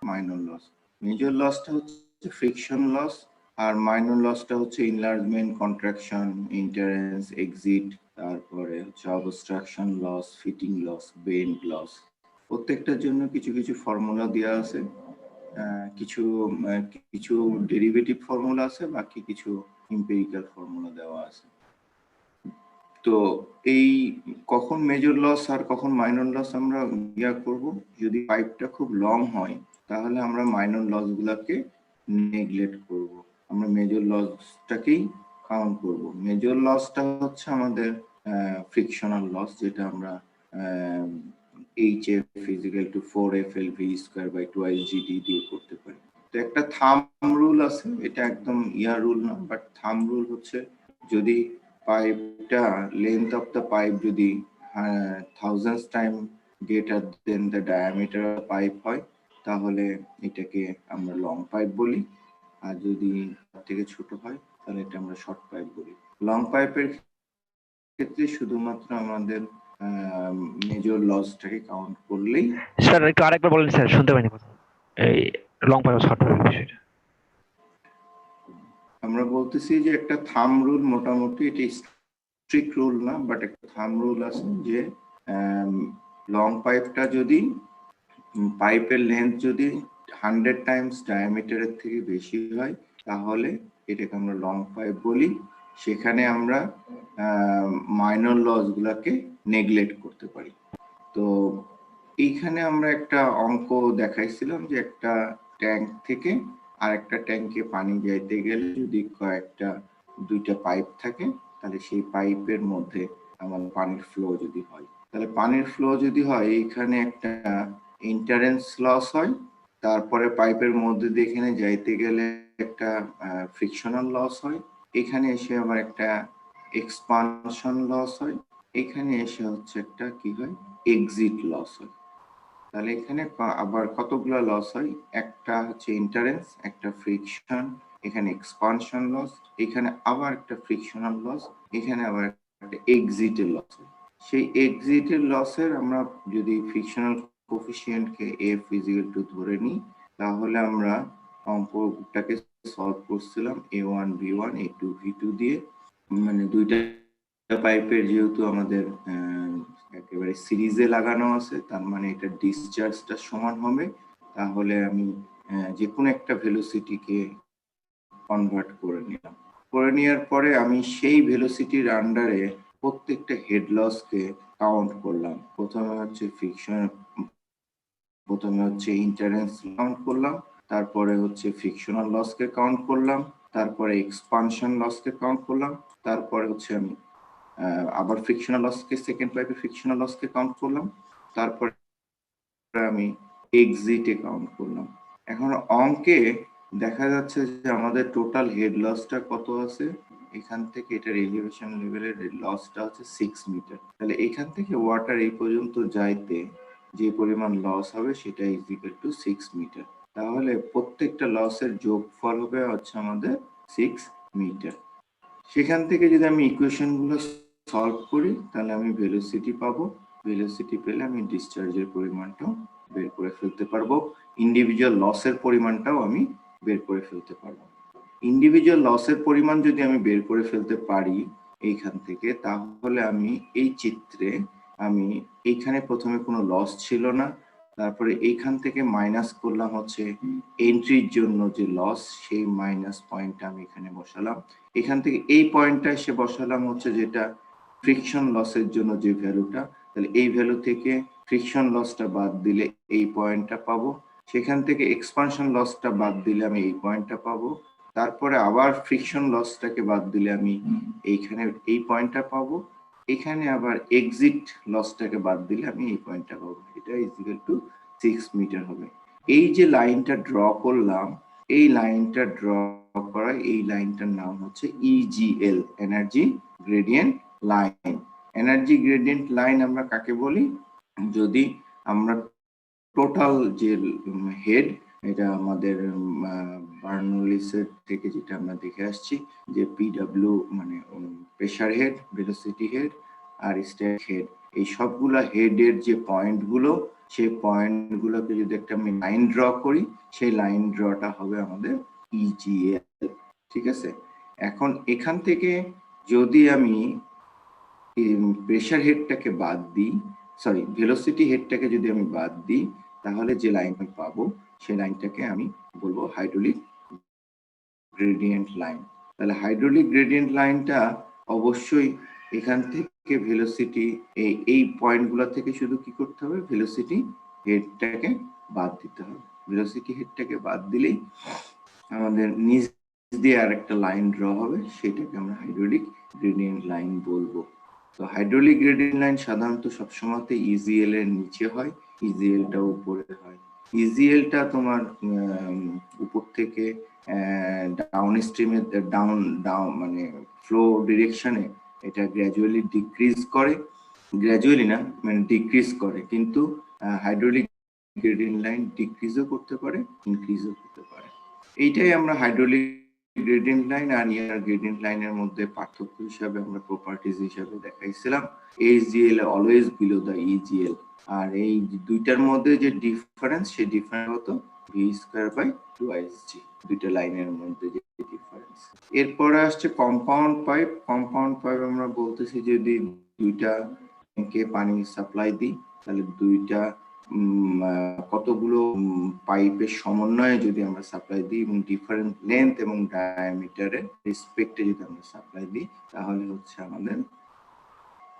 Minor loss. Major লসটা হচ্ছে friction loss, আর minor লসটা হচ্ছে ইনলার্জমেন্ট, কন্ট্রাকশন, ইন্টারেন্স, এক্সিট, তারপরে হচ্ছে obstruction loss, fitting loss, bend loss. প্রত্যেকটার জন্য কিছু কিছু ফর্মুলা দেওয়া আছে, কিছু কিছু ডেরিভেটিভ ফর্মুলা আছে, বাকি কিছু এমপিরিক্যাল ফর্মুলা দেওয়া আছে। তো এই কখন মেজর লস আর কখন মাইনর লস আমরা করব, যদি পাইপটা খুব লং হয় তাহলে আমরা মাইনর লস গুলাকে নেগলেক্ট করব, আমরা মেজর লসটাকেই কাউন্ট করব। মেজর লসটা হচ্ছে আমাদের ফ্রিকশনাল লস, যেটা আমরা HF = 4FLV² by 2GD দিয়ে করতে পারি। তো একটা থাম্ব রুল আছে, এটা একদম রুল না, বাট থাম্ব রুল হচ্ছে যদি পাইপটা লেন্থ অফ দ্য পাইপ যদি thousands time greater than the diameter of the pipe হয় তাহলে এটাকে আমরা লং পাইপ বলি, আর যদি তার থেকে ছোট হয় তাহলে এটা আমরা শর্ট পাইপ বলি। লং পাইপের ক্ষেত্রে শুধুমাত্র আমাদের মেজর লসটাকে কাউন্ট করলেই। স্যার একটু আরেকবার বলেন স্যার, শুনতে পাইনি কথা। এই লং পাইপ শর্ট পাইপের বিষয়টা আমরা বলতেছি যে একটা থাম্ব রুল, মোটামুটি এটা স্ট্রিক্ট রুল না, বাট একটা থাম্ব রুল আছে যে লং পাইপটা যদি পাইপের লেন্থ যদি 100 টাইমস ডায়ামিটারের থেকে বেশি হয় তাহলে এটাকে আমরা লং পাইপ বলি। সেখানে আমরা মাইনর লস গুলাকে নেগলেক্ট করতে পারি। তো এইখানে আমরা একটা অঙ্ক দেখাইছিলাম যে একটা ট্যাঙ্ক থেকে আরেকটা ট্যাঙ্কে পানি যাইতে গেলে যদি দুইটা পাইপ থাকে তাহলে সেই পাইপের মধ্যে আমাদের পানির ফ্লো যদি হয়, তাহলে পানির ফ্লো যদি হয় এখানে একটা ইন্টারেন্স লস হয়, তারপরে পাইপের মধ্যে দিয়ে এখানে যাইতে গেলে একটা ফ্রিকশনাল লস হয়, এখানে এসে আবার একটা এক্সপানশন লস হয়, এখানে এসে হচ্ছে একটা কি হয় এক্সিট লস হয়। তাহলে এখানে আবার কতগুলো লস হয়, একটা হচ্ছে ইন্টারেন্স, একটা ফ্রিকশন, এখানে এক্সপানশন লস, এখানে আবার একটা ফ্রিকশনাল লস, এখানে আবার একটা এক্সিটের লস হয়। সেই এক্সিটের লসের আমরা যদি ফ্রিকশনাল কোফিসিয়েন্টকে F = ধরে নিই তাহলে আমরা অঙ্কটাকে সলভ করছিলাম A1 B1 A2 V2 দিয়ে, মানে দুইটা পাইপের যেহেতু আমাদের একেবারে সিরিজে লাগানো আছে, তার মানে এটা ডিসচার্জটা সমান হবে। তাহলে আমি যে কোনো একটা ভেলোসিটিকে কনভার্ট করে নিলাম, করে নেওয়ার পরে আমি সেই ভেলোসিটির আন্ডারে প্রত্যেকটা হেড লসকে কাউন্ট করলাম। প্রথমে হচ্ছে ইন্টারেন্স কাউন্ট করলাম, তারপরে হচ্ছে ফ্রিকশনাল লসকে কাউন্ট করলাম, তারপরে এক্সপানশন লসকে কাউন্ট করলাম, তারপরে হচ্ছে আমি আবার ফ্রিকশনাল লসকে সেকেন্ড পাইপে ফ্রিকশনাল লসকে কাউন্ট করলাম, তারপরে আমি এক্সিটে কাউন্ট করলাম। এখন অঙ্কে দেখা যাচ্ছে যে আমাদের টোটাল হেড লসটা কত আছে, এখান থেকে এটার এলিভেশন লেভেলের লসটা হচ্ছে 6 মিটার। তাহলে এখান থেকে ওয়াটার এই পর্যন্ত যাইতে যে পরিমাণ লস হবে সেটা = 6 মিটার। তাহলে প্রত্যেকটা লসের যোগফল হবে হচ্ছে আমাদের 6 মিটার। সেখান থেকে যদি আমি ইকুয়েশন গুলো সলভ করি তাহলে আমি ভেলোসিটি পাবো, ভেলোসিটি পেলে আমি ডিসচার্জের পরিমাণটাও বের করে ফেলতে পারবো, ইন্ডিভিজুয়াল লসের পরিমাণটাও আমি বের করে ফেলতে পারবো। ইন্ডিভিজুয়াল লসের পরিমাণ যদি আমি বের করে ফেলতে পারি এইখান থেকে, তাহলে আমি এই চিত্রে আমি এইখানে প্রথমে কোনো লস ছিল না, তারপরে এইখান থেকে মাইনাস করলাম হচ্ছে এন্ট্রির জন্য যে লস, সেই মাইনাস পয়েন্টটা আমি এখানে বসালাম, এখান থেকে এই পয়েন্টটা এসে বসালাম হচ্ছে যেটা ফ্রিকশন লসের জন্য যে ভ্যালুটা, তাহলে এই ভ্যালু থেকে ফ্রিকশন লসটা বাদ দিলে এই পয়েন্টটা পাবো, সেখান থেকে এক্সপানশন লসটা বাদ দিলে আমি এই পয়েন্টটা পাবো, তারপরে আবার ফ্রিকশন লসটাকে বাদ দিলে আমি এইখানে এই পয়েন্টটা পাবো, এখানে আবার এক্সিট লসটাকে বাদ দিলে আমি এই পয়েন্টটা পাবো। এটা = 6 মিটার হবে। এই যে লাইনটা ড্র করলাম, এই লাইনটা ড্র করা এই লাইনটার নাম হচ্ছে EGL, energy gradient line. Energy gradient line আমরা কাকে বলি, যদি আমরা টোটাল যে হেড, এটা আমাদের বার্নৌলিসের থেকে যেটা আমরা দেখে আসছি যে PW মানে প্রেসার হেড, ভেলোসিটি হেড আর স্ট্যাক হেড, এই সবগুলা হেডের যে পয়েন্ট গুলো সেই পয়েন্টগুলোকে যদি একটা আমি লাইন ড্র করি, সেই লাইন ড্রটা হবে আমাদের ইজিএল। ঠিক আছে, এখন এখান থেকে যদি আমি প্রেসার হেডটাকে বাদ দিই, সরি ভেলোসিটি হেডটাকে যদি আমি বাদ দিই, তাহলে যে লাইনটা পাবো সেই লাইনটাকে আমি বলবো হাইড্রোলিক গ্রেডিয়েন্ট লাইন। তাহলে হাইড্রোলিক গ্রেডিয়েন্ট লাইনটা অবশ্যই এখান থেকে ভেলোসিটি এই পয়েন্টগুলো থেকে শুধু কি করতে হবে, ভেলোসিটি হেডটাকে বাদ দিতে হবে। ভেলোসিটি হেডটাকে বাদ দিলেই আমাদের নিচ দিয়ে আরেকটা লাইন ড্র হবে, সেটাকে আমরা হাইড্রোলিক গ্রেডিয়েন্ট লাইন বলবো। তো হাইড্রোলিক গ্রেডিয়েন্ট লাইন সাধারণত সবসময় ইজিএল এর নিচে হয়, ইজিএলটা উপরে হয়। ইজিএলটা তোমার উপর থেকে ডাউন স্ট্রিমে ডাউন মানে ফ্লো ডিরেকশনে এটা গ্র্যাজুয়ালি ডিক্রিজ করে, গ্র্যাজুয়ালি না মানে ডিক্রিজ করে, কিন্তু হাইড্রোলিক গ্রেডিয়েন্ট লাইন ডিক্রিজও করতে পারে, ইনক্রিজও করতে পারে। এইটাই আমরা হাইড্রোলিক গ্রেডিয়েন্ট লাইন আর ইয়ার গ্রেডিয়েন্ট লাইনের মধ্যে পার্থক্য হিসাবে আমরা প্রপার্টিজ হিসাবে দেখাইছিলাম। এইচজিএল অলওয়েজ বিলো দ্য ইজিএল, আর এই দুইটার মধ্যে যে ডিফারেন্স, সেই ডিফারেন্স হতো ভি স্কয়ার বাই 2ig, দুইটা লাইনের মধ্যে যে ডিফারেন্স। এরপরে আসছে কম্পাউন্ড পাইপ। কম্পাউন্ড পাইপ আমরা বলতেছি যদি দুইটা ট্যাঙ্কে পানি সাপ্লাই দিই, তাহলে দুইটা কতগুলো পাইপের সমন্বয়ে যদি আমরা সাপ্লাই দিই এবং ডিফারেন্ট লেন্থ এবং ডায়ামিটারের রেসপেক্টে যদি আমরা সাপ্লাই দিই, তাহলে হচ্ছে আমাদের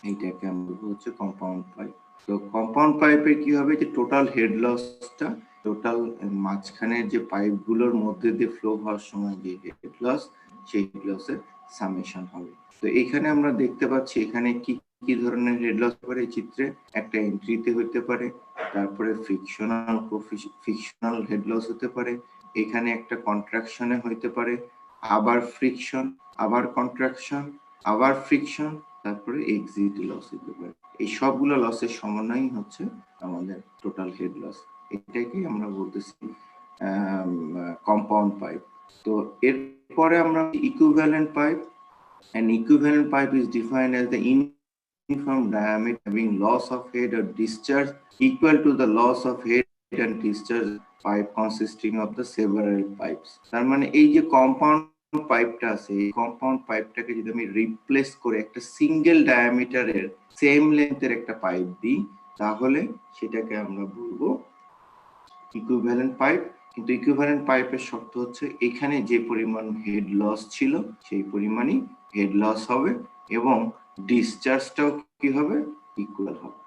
এইটাকে আমরা বলবো হচ্ছে কম্পাউন্ড পাইপ। তো কম্পাউন্ড পাইপের কি হবে, যে টোটাল হেড লসটা, টোটাল মাঝখানের যে পাইপগুলোর মধ্যে দিয়ে ফ্লো হওয়ার সময় যে হেড লস, সেই হেড লসের সামেশন হবে। তো এখানে আমরা দেখতে পাচ্ছি এখানে কি কি ধরনের হেড লস পারে, এই চিত্রে একটা এন্ট্রিতে হতে পারে, তারপরে ফ্রিকশনাল হেড লস হতে পারে, এখানে একটা কন্ট্রাকশনে হইতে পারে, আবার ফ্রিকশন, আবার কন্ট্রাকশন, আবার ফ্রিকশন, তারপরে এক্সিট লস হতে পারে। এই সবগুলো লসের সমন্বয়ই হচ্ছে আমাদের টোটাল হেড লস। এটাকে আমরা বলতেছি কম্পাউন্ড পাইপ। তো এরপরে আমরা equivalent pipe. An equivalent pipe is defined as the uniform diameter having loss of head or discharge equal to the loss of head and discharge pipe consisting of the several pipes. তার মানে এই যে compound পাইপটা আছে, এই compound পাইপটাকে যদি আমি replace করে একটা সিঙ্গেল ডায়ামিটারের সেম লেন্থের একটা পাইপ দিই, তাহলে সেটাকে আমরা বলবো ইকুইভ্যালেন্ট পাইপ। কিন্তু ইকুইভ্যালেন্ট পাইপের শর্ত হচ্ছে এখানে যে পরিমাণ হেড লস ছিল সেই পরিমাণই হেড লস হবে এবং ডিসচার্জটাও কি হবে, ইকুয়াল হবে।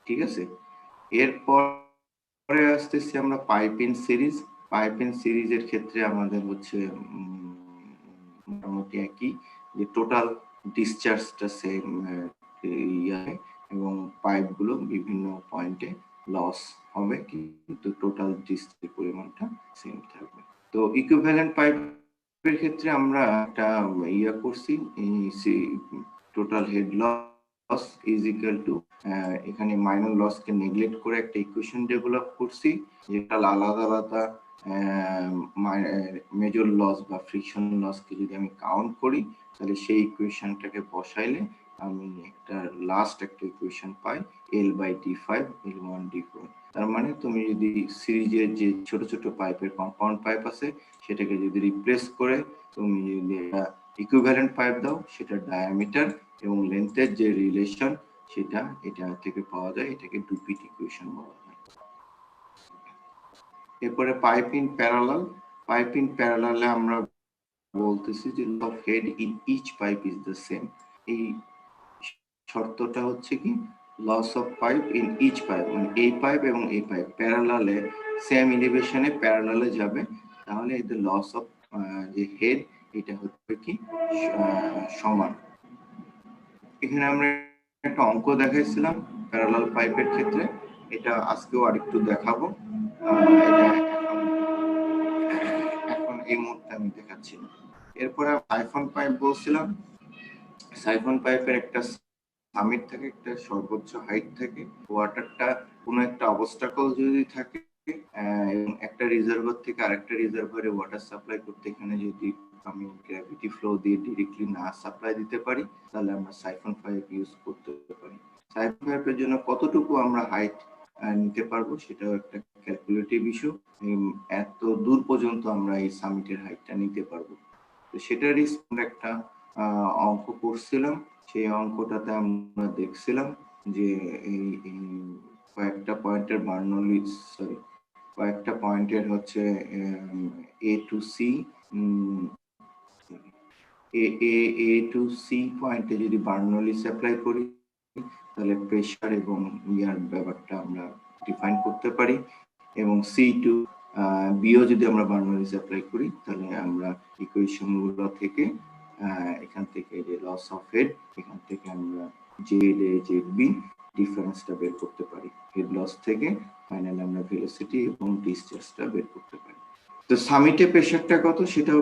ঠিক আছে, এরপরে আসতেছি আমরা pipe in series. Pipe in সিরিজের ক্ষেত্রে আমাদের হচ্ছে মোটামুটি একই, যে টোটাল ডিসচার্জটা সেম এবং পাইপগুলো বিভিন্ন পয়েন্টে লস হবে, কিন্তু টোটাল ডিসচার্জের পরিমাণটা সেম থাকবে। তো ইকুইভ্যালেন্ট পাইপের ক্ষেত্রে আমরা একটা করছি, total head loss is equal to, এখানে মাইনর লসকে নেগলেক্ট করে একটা ইকুয়েশন ডেভেলপ করছি, যেটা আলাদা আলাদা মেজর লস বা ফ্রিকশন লসকে যদি আমি কাউন্ট করি, তাহলে সেই ইকুয়েশনটাকে বসাইলে আমি একটা লাস্ট একটা ইকুয়েশন পাই L/D5 L1 D4। তার মানে তুমি যদি সিরিজের যে ছোট ছোট পাইপের কম্পাউন্ড পাইপ আছে, সেটাকে যদি রিপ্লেস করে তুমি যদি ইকুইভ্যালেন্ট পাইপ দাও, সেটা ডায়ামিটার এবং লেন্থের যে রিলেশন সেটা এটা থেকে পাওয়া যায়, এটাকে ডুপিট ইকুয়েশন বলা হয়। এরপরে pipe in parallel. Pipe in প্যারালালে আমরা বলতেছি যে loss of head in each pipe is the same. এই শর্তটা হচ্ছে কি, loss of pipe in each pipe, মানে এই পাইপ এবং এই পাইপ প্যারালালে সেম এলিভেশনে প্যারালালে যাবে, তাহলে এদের লস অফ যে হেড এটা হচ্ছে কি সমান। এখানে আমরা একটা অঙ্ক দেখাইছিলাম প্যারালাল পাইপের ক্ষেত্রে, এটা আজকেও আরেকটু দেখাবো। এখন এই মুহূর্তে আমি দেখাচ্ছি না। এরপরে সাইফন পাইপ বলছিলাম। সাইফন পাইপের একটা সামিট থাকে, একটা সর্বোচ্চ হাইট থাকে, ওয়াটারটা কোনো একটা অবস্টাকল যদি থাকে এবং একটা রিজার্ভার থেকে আরেকটা রিজার্ভারে ওয়াটার সাপ্লাই করতে এখানে যদি আমি গ্র্যাভিটি ফ্লো দিয়ে ডিরেক্টলি না সাপ্লাই দিতে পারি, তাহলে আমরা সাইফন পাইপ ইউজ করতে পারি। সাইফন পাইপের জন্য কতটুকু আমরা হাইট নিতে পারবো, সেটাও একটা ক্যালকুলেটিভ ইস্যু। এত দূর পর্যন্ত আমরা এই সামিটের হাইটটা নিতে পারবো, তো সেটারই একটা অঙ্ক করছিলাম। সেই অঙ্কটাতে আমরা দেখছিলাম যে এই কয়েকটা পয়েন্টের বার্নৌলি, সরি, কয়েকটা পয়েন্টের হচ্ছে এ টু সি, এ টু সি পয়েন্টে যদি বার্নৌলিস অ্যাপ্লাই করি তাহলে প্রেসার এবং ইয়ার ব্যাপারটা আমরা ডিফাইন করতে পারি, এবং সি টু বিও যদি আমরা বার্নৌলিস অ্যাপ্লাই করি তাহলে আমরা ইকুয়েশন গুলো থেকে এখান থেকে যে লস অফ হেড, এখান থেকে আমরা জেড এ জেড বি ডিফারেন্সটা বের করতে পারি, হেড লস থেকে ফাইনালি আমরা ভেলোসিটি এবং ডিসচার্জটা বের করতে পারি। তো সামিটে প্রেসারটা কত সেটাও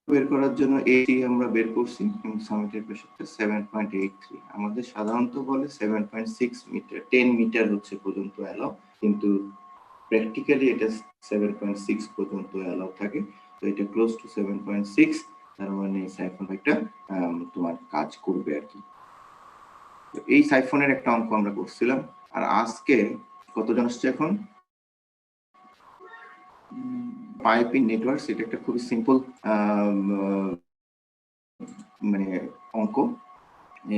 বের করার জন্য এটি আমরা বের করছি, এবং সামিটের প্রেসারটা 7.83। আমাদের সাধারণত বলে 7.6 মিটার, 10 মিটার হচ্ছে পর্যন্ত অ্যালাউ, কিন্তু প্র্যাকটিক্যালি এটা 7.6 পর্যন্ত অ্যালাউ থাকে। তো এটা ক্লোজ টু 7.6, তার মানে সাইফন একটা তোমার কাজ করবে আর কি। তো এই সাইফনের একটা অঙ্ক আমরা করছিলাম। আর আজকে কতজন আসছে এখন? পাইপিং নেটওয়ার্ক, এটা একটা খুবই সিম্পল মানে অঙ্ক।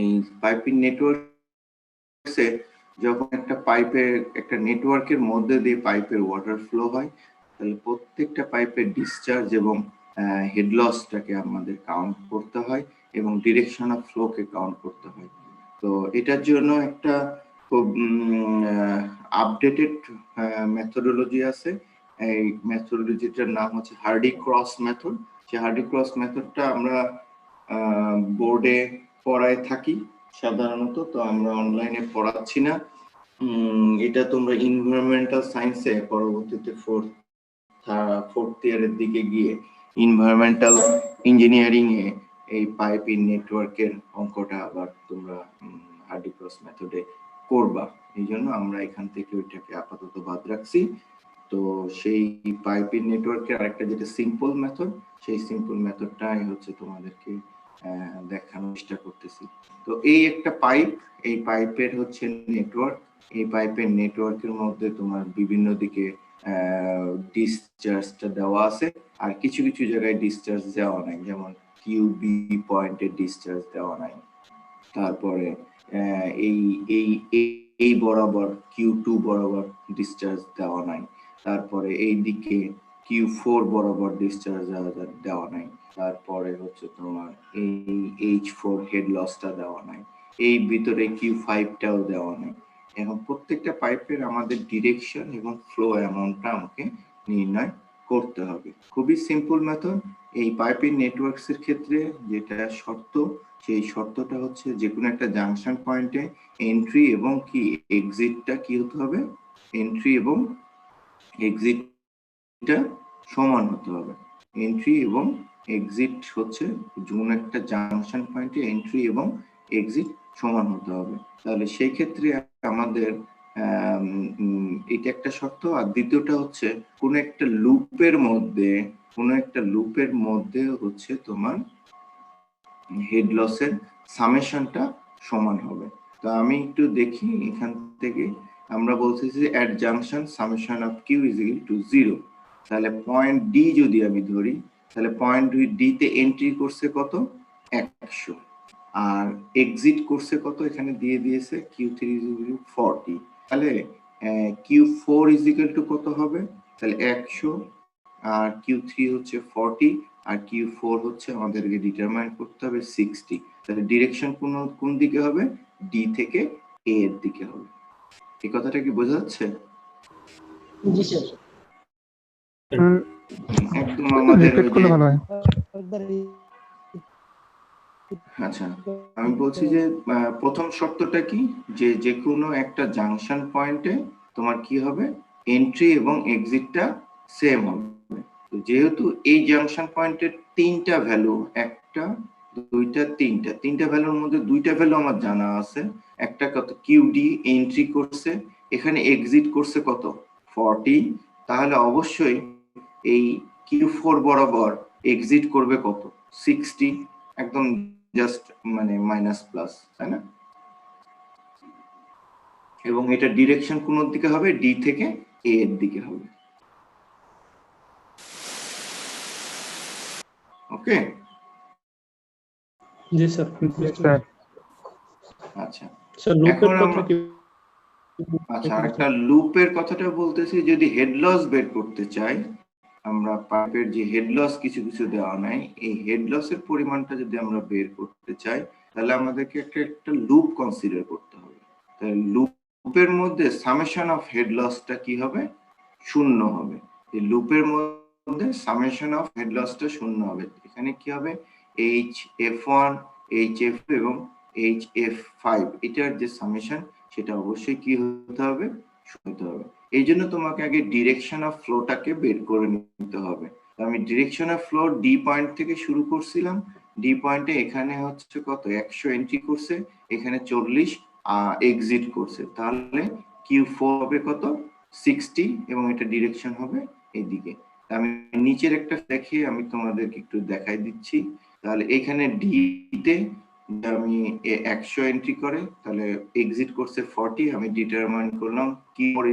এই পাইপিং নেটওয়ার্কসে যখন একটা পাইপের, একটা নেটওয়ার্কের মধ্যে দিয়ে পাইপের ওয়াটার ফ্লো হয়, তাহলে প্রত্যেকটা পাইপের ডিসচার্জ এবং হেড লসটাকে আমাদের কাউন্ট করতে হয়, এবং ডিরেকশন অফ ফ্লোকে কাউন্ট করতে হয়। তো এটার জন্য একটা খুব আপডেটেড মেথডোলজি আছে। এই মেথডোলজিটার নাম হচ্ছে হার্ডি ক্রস মেথড। সেই হার্ডি ক্রস মেথডটা আমরা বোর্ডে পড়ায় থাকি সাধারণত, তো আমরা অনলাইনে পড়াচ্ছি না। এটা তোমরা এনভায়রনমেন্টাল সায়েন্সে পরবর্তীতে ফোর্থ ইয়ারের দিকে গিয়ে এনভায়রনমেন্টাল ইঞ্জিনিয়ারিং এ এই পাইপিং নেটওয়ার্কের অঙ্কটা আবার তোমরা হার্ডি ক্রস মেথডে করবা। এই জন্য আমরা এখান থেকে ওইটাকে আপাতত বাদ রাখছি। তো সেই পাইপিং নেটওয়ার্কের আরেকটা যেটা সিম্পল মেথড, সেই সিম্পল মেথডটাই হচ্ছে তোমাদেরকে দেখানোর চেষ্টা করতেছি। তো এই একটা পাইপ, এই পাইপের হচ্ছে নেটওয়ার্ক, এই পাইপের নেটওয়ার্কের মধ্যে তোমার বিভিন্ন দিকে ডিসচার্জটা দেওয়া আছে, আর কিছু কিছু জায়গায় ডিসচার্জ দেওয়া নাই, যেমন কিউবি পয়েন্টের ডিসচার্জ দেওয়া নাই। তারপরে এই এই এই বরাবর Q2 বরাবর ডিসচার্জ দেওয়া নাই। তারপরে এই দিকে Q4 বরাবর ডিসচার্জ দেওয়া নাই। তারপরে হচ্ছে তোমার এই H4 হেড লসটা দেওয়া নাই। এই ভিতরে Q5টাও দেওয়া নাই। এখন প্রত্যেকটা পাইপের আমাদের ডিরেকশন এবং ফ্লো অ্যামাউন্টটা আমাকে নির্ণয় করতে হবে। খুবই সিম্পল মেথড। এই পাইপিং নেটওয়ার্কস এর ক্ষেত্রে যেটা শর্ত, সেই শর্তটা হচ্ছে যে কোনো একটা জাংশন পয়েন্টে এন্ট্রি এবং কি এক্সিটটা কি হতে হবে, এন্ট্রি এবং এক্সিটটা সমান হতে হবে। এন্ট্রি এবং এক্সিট হচ্ছে কোনো একটা জাংশন পয়েন্টে এন্ট্রি এবং এক্সিট সমান হতে হবে। তাহলে সেই ক্ষেত্রে আমাদের এটা একটা শর্ত। আর দ্বিতীয়টা হচ্ছে কোন একটা লুপের মধ্যে হচ্ছে তোমার হেড লসের সামেশনটা সমান হবে। তো আমি একটু দেখি এখান থেকে, আমরা বলতেছি যে at junction summation of Q is equal to 0। তাহলে পয়েন্ট ডি যদি আমি ধরি, তাহলে পয়েন্ট ডি তে এন্ট্রি করছে কত, 100, আর এক্সিট করছে কত, এখানে দিয়ে দিয়েছে Q3 ইজ ইকুয়াল টু 40। তাহলে Q4 ইজ ইকুয়াল টু কত হবে, তাহলে 100, আর Q3 হচ্ছে 40, আর Q4 হচ্ছে আমাদেরকে ডিটারমাইন করতে হবে 60। তাহলে ডিরেকশন কোন দিকে হবে, ডি থেকে এ এর দিকে হবে। এই কথাটা কি বোঝা যাচ্ছে? জি স্যার। একদম আমাদের রিপিট করলে ভালো হয়। আচ্ছা, আমি বলছি যে প্রথম শর্তটা কি, যে কোনো একটা জাংশন পয়েন্টে তোমার কি হবে, এন্ট্রি এবং এক্সিটটা সেম হবে। তো যেহেতু এই জাংশন পয়েন্টের তিনটা ভ্যালু, একটা দুইটা তিনটা ভ্যালুর মধ্যে দুইটা ভ্যালু আমার জানা আছে। একটা কত, কিউডি এন্ট্রি করছে, এখানে এক্সিট করছে কত, 40। তাহলে অবশ্যই এই Q4 বরাবর এক্সিট করবে কত, 60। একদম জাস্ট মানে মাইনাস প্লাস, তাই না? এবং এটা ডিরেকশন কোন দিকে হবে, ডি থেকে এ এর দিকে হবে। ওকে, জি স্যার। স্যার আচ্ছা স্যার লুপের এখন কথা কি? আচ্ছা আরেকটা লুপের কথাটা বলতেছি, যদি হেড লস বের করতে চাই আমরা, পাইপের যে হেড লস কিছু কিছু দেওয়া নাই, এই হেড লসের পরিমাণটা যদি আমরা বের করতে চাই তাহলে আমাদেরকে একটা লুপ কনসিডার করতে হবে। তাহলে লুপের মধ্যে সামেশন অফ হেড লসটা কি হবে, শূন্য হবে। এই লুপের মধ্যে সামেশন অফ হেড লসটা শূন্য হবে। এখানে কি হবে, HF1 HF এবং HF5 এটার যে সামেশন সেটা অবশ্যই কি হতে হবে, হতে হবে। এই জন্য তোমাকে আগে ডিরেকশন অফ ফ্লোটাকে বের করে নিতে হবে। আমি direction of flow D point থেকে শুরু করছিলাম, ডি পয়েন্টে এখানে হচ্ছে কত 100 এন্ট্রি করছে, এখানে 40 এক্সিট করছে, তাহলে Q4 হবে কত 60 এবং এটা ডিরেকশন হবে এইদিকে। আমি নিচের একটা দেখি, আমি তোমাদেরকে একটু দেখাই দিচ্ছি। তাহলে এখানে ডি তে আমি 100 এন্ট্রি করে তাহলে এক্সিট করছে 40, আমি ডিটারমাইন করলাম Q4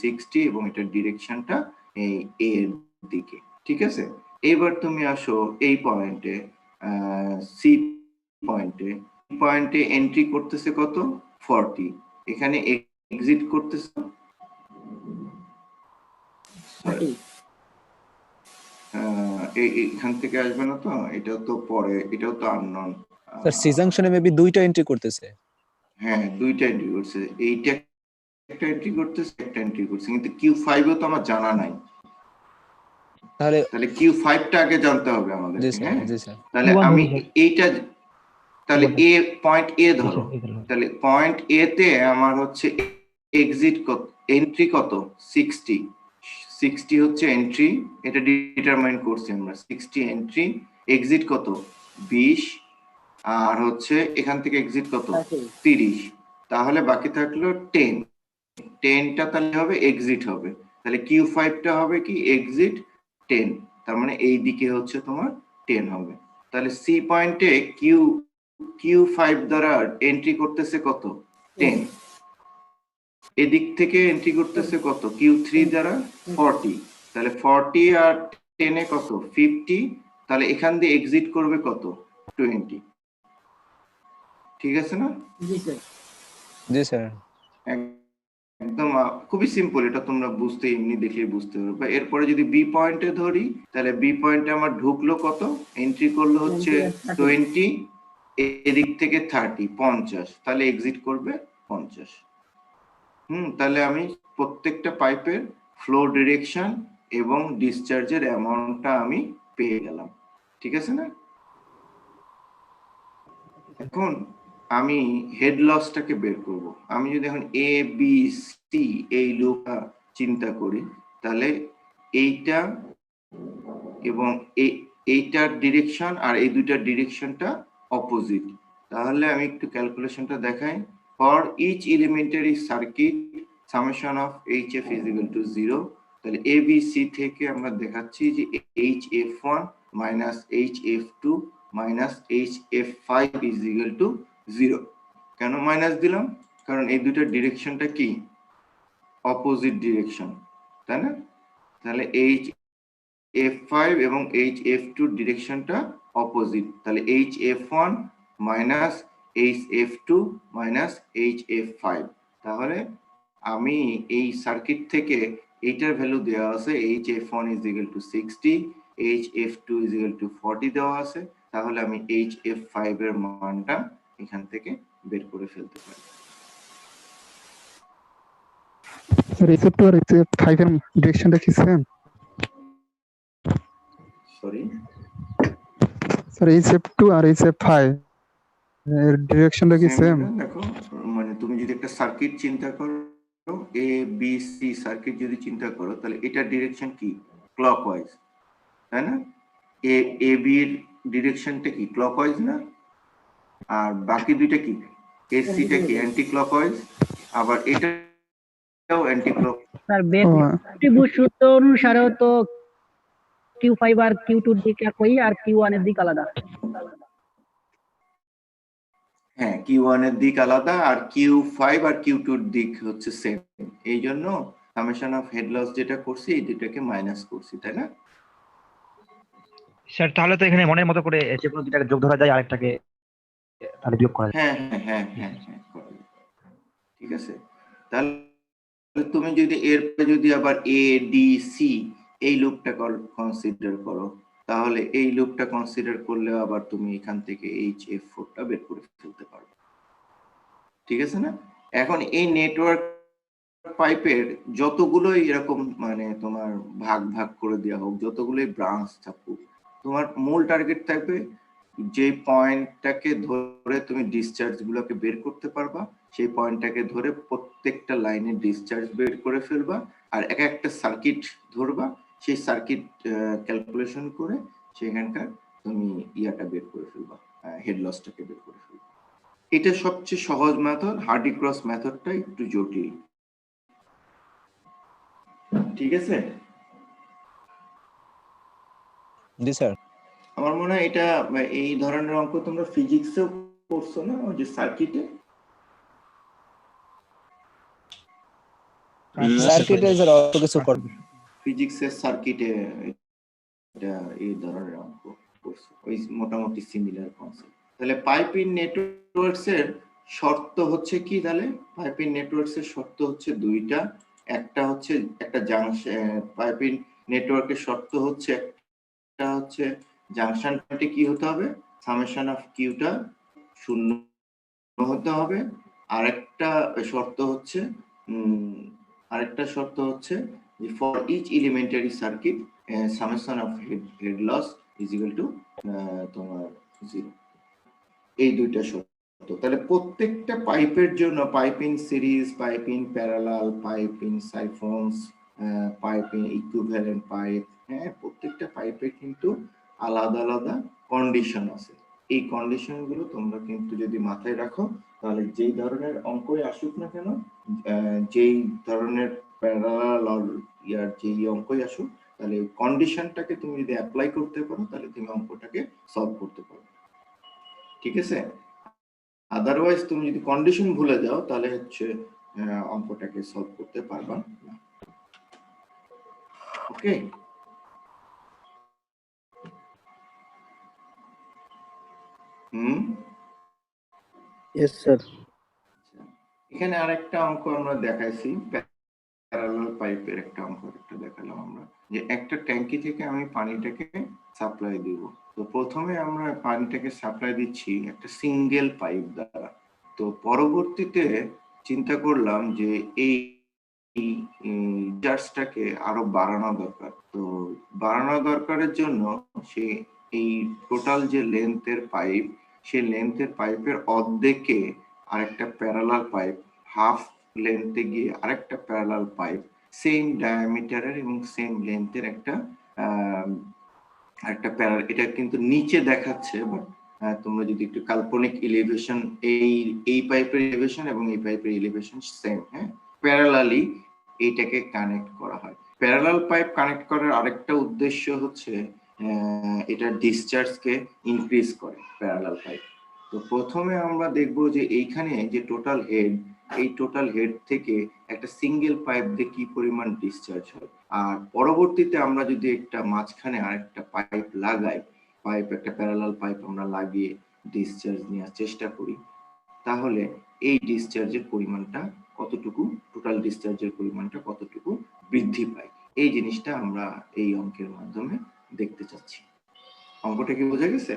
60 এবং এটার ডিরেকশনটা এই এ এর দিকে। ঠিক আছে, এবার তুমি আসো এই পয়েন্টে, সি পয়েন্টে এন্ট্রি করতেছে কত 40, এখানে এক্সিট করতেছে 30। এখান থেকে আসবে না তো, এটাও তো পরে, এটাও তো আননোন। স্যার সি জাংশনে মেবি দুইটা এন্ট্রি করতেছে। হ্যাঁ দুইটা এন্ট্রি করছে, এইটা একটা এন্ট্রি করতেছে, একটা এন্ট্রি করছে, কিন্তু Q5 ও তো আমার জানা নাই। তাহলে তাহলে Q5 টা আগে জানতে হবে জি আমাদেরকে। স্যার, হ্যাঁ জি স্যার। তাহলে Q1 আমি ধরুন, এইটা, তাহলে এ পয়েন্ট এ ধরো, জি স্যার। তাহলে পয়েন্ট এ তে আমার হচ্ছে এক্সিট কত, এন্ট্রি কত 60, 60 হচ্ছে এন্ট্রি, এটা ডিটারমাইন করছি আমরা 60 এন্ট্রি, এক্সিট কত 20, আর হচ্ছে এখান থেকে এক্সিট কত 30, তাহলে বাকি থাকলো 10, 10টা তাহলে হবে এক্সিট হবে, তাহলে Q5 টা হবে কি এক্সিট 10, তার মানে এই দিকে হচ্ছে তোমার 10 হবে। তাহলে সি পয়েন্টে Q5 দ্বারা এন্ট্রি করতেছে কত 10, এদিক থেকে এন্ট্রি করতেছে কত Q3 দ্বারা 40, তাহলে 40 আর 10 এ কত 50, তাহলে এখান দিয়ে এক্সিট করবে কত 20। ঠিক আছে না? জি স্যার। জি স্যার। একদম খুবই সিম্পল, এটা তোমরা বুঝতে এমনি দেখলেই বুঝতে পারবে। এরপরে যদি বি পয়েন্টে ধরি, তাহলে বি পয়েন্টে আমার ঢুকলো কত, এন্ট্রি করলো হচ্ছে 20, এদিক থেকে 30 50, তাহলে এক্সিট করবে 50। তাহলে আমি প্রত্যেকটা পাইপের ফ্লো ডিরেকশন এবং ডিসচার্জের অ্যামাউন্টটা আমি পেয়ে গেলাম। ঠিক আছে না? এখন আমি হেড লসটাকে বের করব। আমি যদি এখন এ বি সি এই লুপটা চিন্তা করি, তাহলে এইটা এবং এইটার ডিরেকশন আর এই দুইটার ডিরেকশনটা অপোজিট। তাহলে আমি একটু ক্যালকুলেশনটা দেখাই। For each elementary circuit summation of HF is equal to 0, তাহলে ABC থেকে আমরা দেখাচ্ছি যে HF1 minus HF2 minus HF5 is equal to 0। কেন মাইনাস দিলাম, কারণ এই দুইটার ডিরেকশনটা কি অপোজিট ডিরেকশন, তাই না? তাহলে HF5 এবং HF2 ডিরেকশনটা অপোজিট, তাহলে HF1 minus HF2 minus HF5। তাহলে আমি এই সার্কিট থেকে এইটার ভ্যালু দেওয়া আছে, HF1 is equal to 60, HF2 is equal to 40 দেওয়া আছে, তাহলে আমি HF5 এর মানটা এখান থেকে বের করে ফেলতে পারি। স্যার HF2 আর HF5 এর ডিরেকশনটা কি সেম? সরি স্যার HF2 আর HF5 এর ডিরেকশনটা কি সেম? দেখো, মানে তুমি যদি একটা সার্কিট চিন্তা করো, এ বি সি সার্কিট যদি চিন্তা করো, তাহলে এটার ডিরেকশন কি ক্লকওয়াইজ, তাই না? এ বি এর ডিরেকশনটা কি ক্লকওয়াইজ না? আর বাকি দুইটা কি, এসিটা কি অ্যান্টি ক্লকওয়াইজ, আবার এটাও অ্যান্টি ক্লক। স্যার বেসিক সূত্র অনুসারেও তো Q5 আর Q2 এর দিক একই আর Q1 এর দিক আলাদা। হ্যাঁ, Q1 এর দিক আলাদা আর Q5 আর Q2 এর দিক হচ্ছে সেম। এই জন্য সামেশন অফ হেড লস যেটা করছি এই দুটাকে মাইনাস করছি, তাই না? স্যার তাহলে তো এখানে মনের মতো করে যে কোনো দুটাকে যোগ ধরা যায়, আরেকটাকে তাহলে বিয়োগ করা যায়। হ্যাঁ হ্যাঁ হ্যাঁ হ্যাঁ হ্যাঁ, করা যায়। ঠিক আছে, তাহলে তুমি যদি যদি আবার এ ডি সি এই লুপটা কনসিডার করো, তাহলে এই লুপটা কনসিডার করলে আবার তুমি এখান থেকে HF4টা বের করে ফেলতে পারবে। ঠিক আছে না? এখন এই নেটওয়ার্ক পাইপের যতগুলোই এরকম মানে তোমার ভাগ ভাগ করে দেওয়া হোক, যতগুলোই ব্রাঞ্চ থাকুক, তোমার মূল টার্গেট থাকবে যে পয়েন্টটাকে ধরে তুমি ডিসচার্জ গুলোকে বের করতে পারবা, সেই পয়েন্টটাকে ধরে প্রত্যেকটা লাইনে ডিসচার্জ বের করে ফেলবা, আর এক একটা সার্কিট ধরবা, সেই সার্কিট ক্যালকুলেশন করে সেখানকার তুমি ইয়াটা বের করে ফেলবা, হেড লসটাকে বের করে ফেলবা। এটা সবচেয়ে সহজ মেথড, হার্ডি ক্রস মেথডটা একটু জটিল। ঠিক আছে, জি স্যার। আমার মনে হয় এটা এই ধরনের অঙ্ক তোমরা ফিজিক্সেও করছো না, ওই যে সার্কিটে। সার্কিটে স্যার অত কিছু কর ফিজিক্সের সার্কিটে এটা এই ধরনের অঙ্ক করছো, ওই মোটামুটি সিমিলার কনসেপ্ট। তাহলে পাইপিং নেটওয়ার্কস এর শর্ত হচ্ছে কি? তাহলে পাইপিং নেটওয়ার্কস এর শর্ত হচ্ছে দুইটা। একটা হচ্ছে একটা জাংশন, পাইপিং নেটওয়ার্কের শর্ত হচ্ছে একটা হচ্ছে জাংশন পয়েন্টে কি হতে হবে, সামেশন অফ কিউটা শূন্য হতে হবে। আরেকটা শর্ত হচ্ছে যে for each elementary circuit summation of head loss is equal to তোমার 0। এই দুইটা শর্ত। তাহলে প্রত্যেকটা পাইপের জন্য, piping series, piping parallel, piping siphons, piping equivalent pipe, হ্যাঁ, প্রত্যেকটা পাইপের কিন্তু আলাদা আলাদা কন্ডিশন আছে। এই কন্ডিশন গুলো তোমরা কিন্তু যদি মাথায় রাখো, তাহলে যেই ধরনের অঙ্কই আসুক না কেন, যেই ধরনের প্যারালাল ইয়ার যেই অঙ্কই আসুক, তাহলে কন্ডিশনটাকে তুমি যদি অ্যাপ্লাই করতে পারো, তাহলে তুমি অঙ্কটাকে সলভ করতে পারো। ঠিক আছে, আদারওয়াইজ তুমি যদি কন্ডিশন ভুলে যাও, তাহলে হচ্ছে অঙ্কটাকে সলভ করতে পারবা না। ওকে, ইয়েস স্যার। এখানে আরেকটা অঙ্ক আমরা দেখাইছি, প্যারালাল পাইপের একটা অঙ্ক একটা দেখালাম আমরা, যে একটা ট্যাঙ্কি থেকে আমি পানিটাকে সাপ্লাই দিব। তো প্রথমে আমরা পানিটাকে সাপ্লাই দিচ্ছি একটা সিঙ্গেল পাইপ দ্বারা। তো পরবর্তীতে চিন্তা করলাম যে এই চার্জটাকে আরো বাড়ানো দরকার। তো বাড়ানো দরকারের জন্য সে এই টোটাল যে লেন্থের পাইপ, সেই লেন্থের পাইপের অর্ধেকে আরেকটা প্যারালাল পাইপ, হাফ লেন্থে গিয়ে আরেকটা প্যারালাল পাইপ, সেম ডায়ামিটারের এবং সেম লেন্থের একটা প্যারালাল, এটা কিন্তু নিচে দেখাচ্ছে, বাট তোমরা যদি একটু কাল্পনিক এলিভেশন, এই পাইপের এলিভেশন এবং এই পাইপের এলিভেশন সেম, হ্যাঁ, প্যারালালি এইটাকে কানেক্ট করা হয়। প্যারালাল পাইপ কানেক্ট করার আরেকটা উদ্দেশ্য হচ্ছে এটা ডিসচার্জকে ইনক্রিজ করে প্যারালাল পাইপ। তো প্রথমে আমরা দেখব যে এইখানে যে টোটাল হেড, এই টোটাল হেড থেকে একটা সিঙ্গেল পাইপ দিয়ে কি পরিমাণ ডিসচার্জ হয়, আর পরবর্তীতে আমরা যদি একটা মাঝখানে আরেকটা পাইপ লাগাই, একটা প্যারালাল পাইপ আমরা লাগিয়ে ডিসচার্জ নেওয়ার চেষ্টা করি, তাহলে এই ডিসচার্জের পরিমাণটা কতটুকু, টোটাল ডিসচার্জের পরিমাণটা কতটুকু বৃদ্ধি পায়, এই জিনিসটা আমরা এই অঙ্কের মাধ্যমে দেখতে চাচ্ছি। অঙ্কটা কি বোঝা গেছে?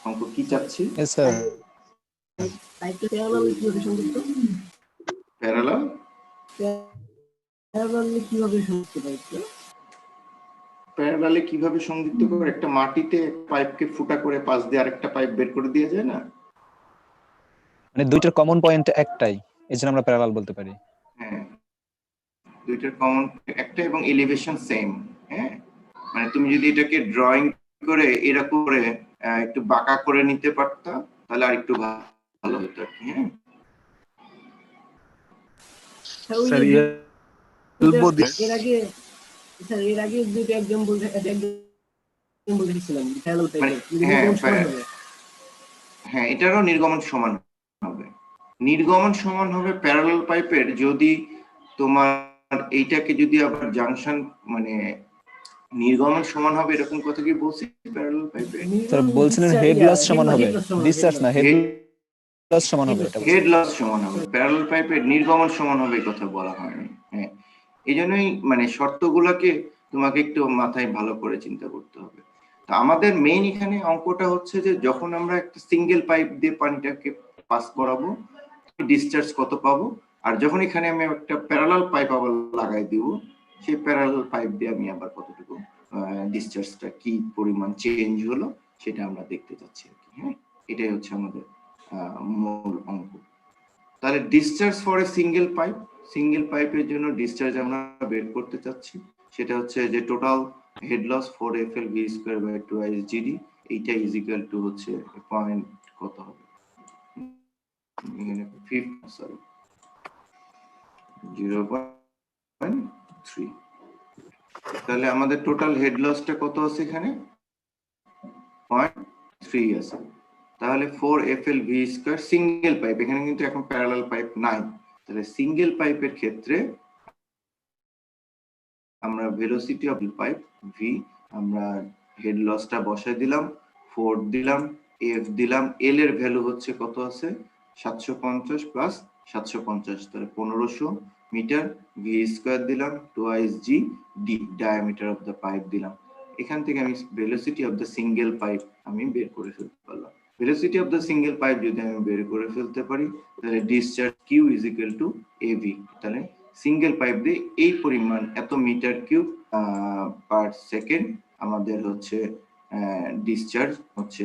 অঙ্ক কি চাচ্ছি? Yes sir. পাইপটা প্যারালাল কিভাবে সংযুক্ত? প্যারালাল কিভাবে সংযুক্ত পাইপটা? প্যারালালে কিভাবে সংযুক্ত করে? একটা মাটিতে পাইপকে ফুটা করে পাশ দিয়ে আরেকটা পাইপ বের করে দেওয়া যায় না? মানে দুইটার কমন পয়েন্ট একটাই, এজন্য আমরা প্যারালাল বলতে পারি। হ্যাঁ, দুইটার কমন একটা এবং এলিভেশন সেম। হ্যাঁ, মানে তুমি যদি এটাকে ড্রয়িং করে এরকম করে একটু বাঁকা করে নিতে পারতা, তাহলে আর একটু ভালো হতো আর কি। হ্যাঁ স্যার, এর আগে দুটো একদম বলছিলাম প্যারালাল মানে পাইপের হ্যাঁ, হ্যাঁ, এটারও নির্গমন সমান হবে। নির্গমন সমান হবে প্যারালাল পাইপের যদি তোমার এইটাকে যদি আবার জাংশন মানে নির্গমন সমান হবে এরকম কথা কি বলছি প্যারালাল পাইপে? স্যার বলছিলেন হেড লস সমান হবে, ডিসচার্জ না, হেড লস সমান হবে, এটা হেড লস সমান হবে, প্যারালাল পাইপের নির্গমন সমান হবে এই কথা বলা হয়নি। হ্যাঁ, এই জন্যই মানে শর্তগুলোকে তোমাকে একটু মাথায় ভালো করে চিন্তা করতে হবে। তো আমাদের মেইন এখানে অঙ্কটা হচ্ছে যে যখন আমরা একটা সিঙ্গেল পাইপ দিয়ে পানিটাকে পাস করাবো ডিসচার্জ কত পাবো, আর যখন এখানে আমি একটা প্যারালাল পাইপ আবার লাগাই দিব সেই প্যারালাল পাইপ দিয়ে আমি আবার কতটুকু ডিসচার্জটা কি পরিমাণ চেঞ্জ হলো সেটা আমরা দেখতে চাচ্ছি আর কি। হ্যাঁ, এটাই হচ্ছে আমাদের মূল অঙ্ক। তাহলে ডিসচার্জ ফর এ সিঙ্গেল পাইপের জন্য ডিসচার্জ আমরা বের করতে চাচ্ছি, সেটা হচ্ছে যে total head loss 4FL v square by 2 GD, এইটা ইজ ইকুয়াল টু হচ্ছে পয়েন্ট কত হবে এখানে 0.3। তাহলে আমাদের টোটাল হেড লসটা কত আছে এখানে 0.3 আছে। তাহলে 4FL v square single pipe, এখানে কিন্তু এখন প্যারালাল পাইপ নাই, তাহলে সিঙ্গেল পাইপের ক্ষেত্রে আমরা ভেলোসিটি অফ পাইপ v আমরা হেড লসটা বসায় দিলাম, 4 দিলাম, f দিলাম, l এর ভ্যালু হচ্ছে কত আছে 750 প্লাস 750 তাহলে 1500 মিটার, v স্কয়ার দিলাম twice g d diameter of the pipe দিলাম। এখান থেকে আমি velocity of the single pipe আমি বের করে ফেলতে পারলাম। Velocity of the single pipe যদি আমি বের করে ফেলতে পারি তাহলে discharge q is equal two av, তাহলে সিঙ্গেল পাইপ দিয়ে এই পরিমাণ এত মিটার কিউব পার সেকেন্ড আমাদের হচ্ছে ডিসচার্জ হচ্ছে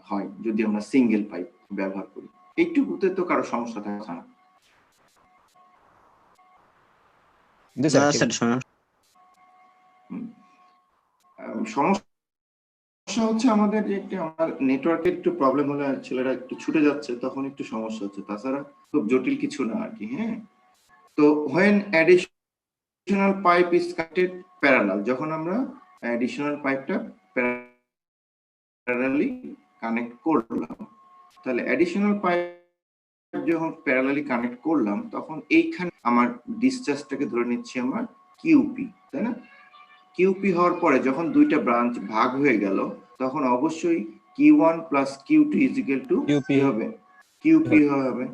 হয় যদি আমরা সিঙ্গেল পাইপ ব্যবহার করি। এইটুকুতে তো কারো সমস্যা থাকে না? সমস্যা হচ্ছে আমাদের যে একটা আমার নেটওয়ার্কের একটু প্রবলেম হলে ছেলেরা একটু ছুটে যাচ্ছে তখন একটু সমস্যা হচ্ছে, তাছাড়া খুব জটিল কিছু না আর কি। হ্যাঁ, তো when additional pipe is connected parallel, যখন আমরা additional পাইপটা প্যারালালি কানেক্ট করলাম, তাহলে additional পাইপ যখন প্যারালালি কানেক্ট করলাম তখন এইখানে আমার ডিসচার্জটাকে ধরে নিচ্ছি আমার কিউপি, তাই না? কিউপি হওয়ার পরে যখন দুইটা ব্রাঞ্চ ভাগ হয়ে গেল তখন অবশ্যই Q1 plus Q2 is equal two কি হবে কিউপি হবে।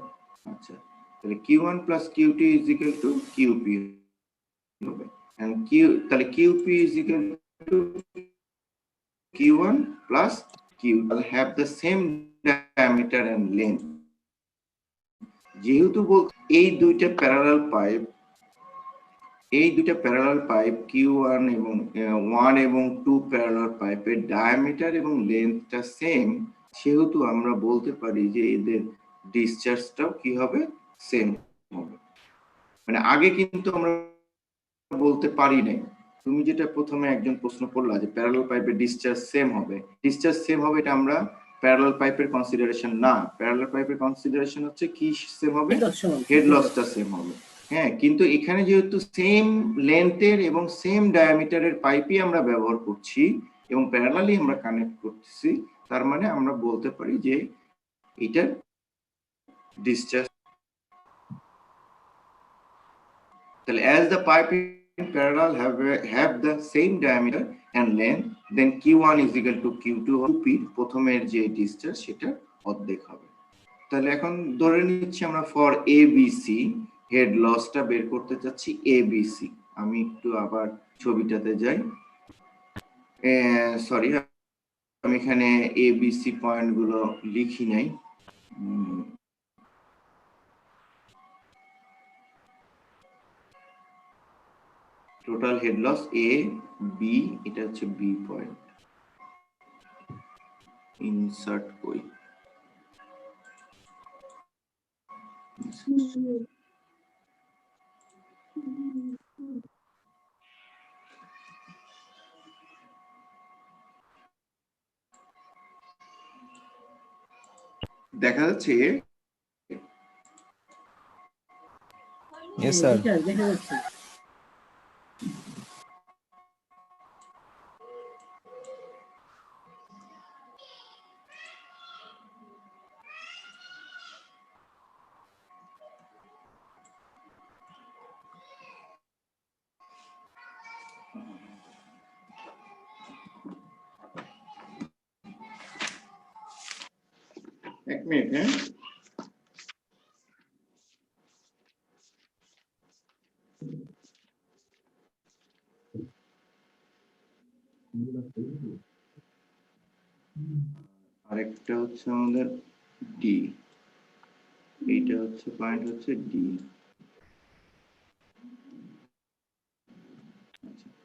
আচ্ছা, তাহলে Q1 plus Q2 is equal two QP হবে, and Q তাহলে QP is equal to Q1 plus Q will have the same diameter and length। যেহেতু এই দুইটা প্যারালাল পাইপ Q1 এবং 1 এবং 2 প্যারালাল পাইপের ডায়ামিটার এবং লেন্থটা সেম, সেহেতু আমরা বলতে পারি যে এদের ডিসচার্জটাও কি হবে সেম হবে। মানে আগে কিন্তু আমরা বলতে পারি নাই, তুমি যেটা প্রথমে একজন প্রশ্ন করলা যে প্যারালাল পাইপের ডিসচার্জ সেম হবে, এটা আমরা প্যারালাল পাইপের কনসিডারেশন না, প্যারালাল পাইপের কনসিডারেশন হচ্ছে কি সেম হবে হেড লসটা সেম হবে। হ্যাঁ, কিন্তু এখানে যেহেতু সেম লেন্থের এবং সেম ডায়ামিটারের পাইপই আমরা ব্যবহার করছি এবং প্যারালালি আমরা কানেক্ট করতেছি, তার মানে আমরা বলতে পারি যে এটার ডিসচার্জ তাহলে as the pipe in parallel have the same diameter and length, then Q1 is equal to Q2 P, প্রথমের যে ডিসচার্জ সেটা অর্ধেক হবে। তাহলে এখন ধরে নিচ্ছি আমরা ফর ABC হেড লসটা বের করতে চাচ্ছি ABC। আমি একটু আবার ছবিটাতে যাই, সরি আমি এখানে ABC পয়েন্ট গুলো লিখি নাই। Total head loss A B, এটা হচ্ছে B পয়েন্ট, ইনসার্ট কই দেখা যাচ্ছে? Yes sir. দেখা যাচ্ছে। এক মিনিট, হ্যাঁ। আরেকটা হচ্ছে আমাদের ডি, এইটা হচ্ছে পয়েন্ট হচ্ছে ডি।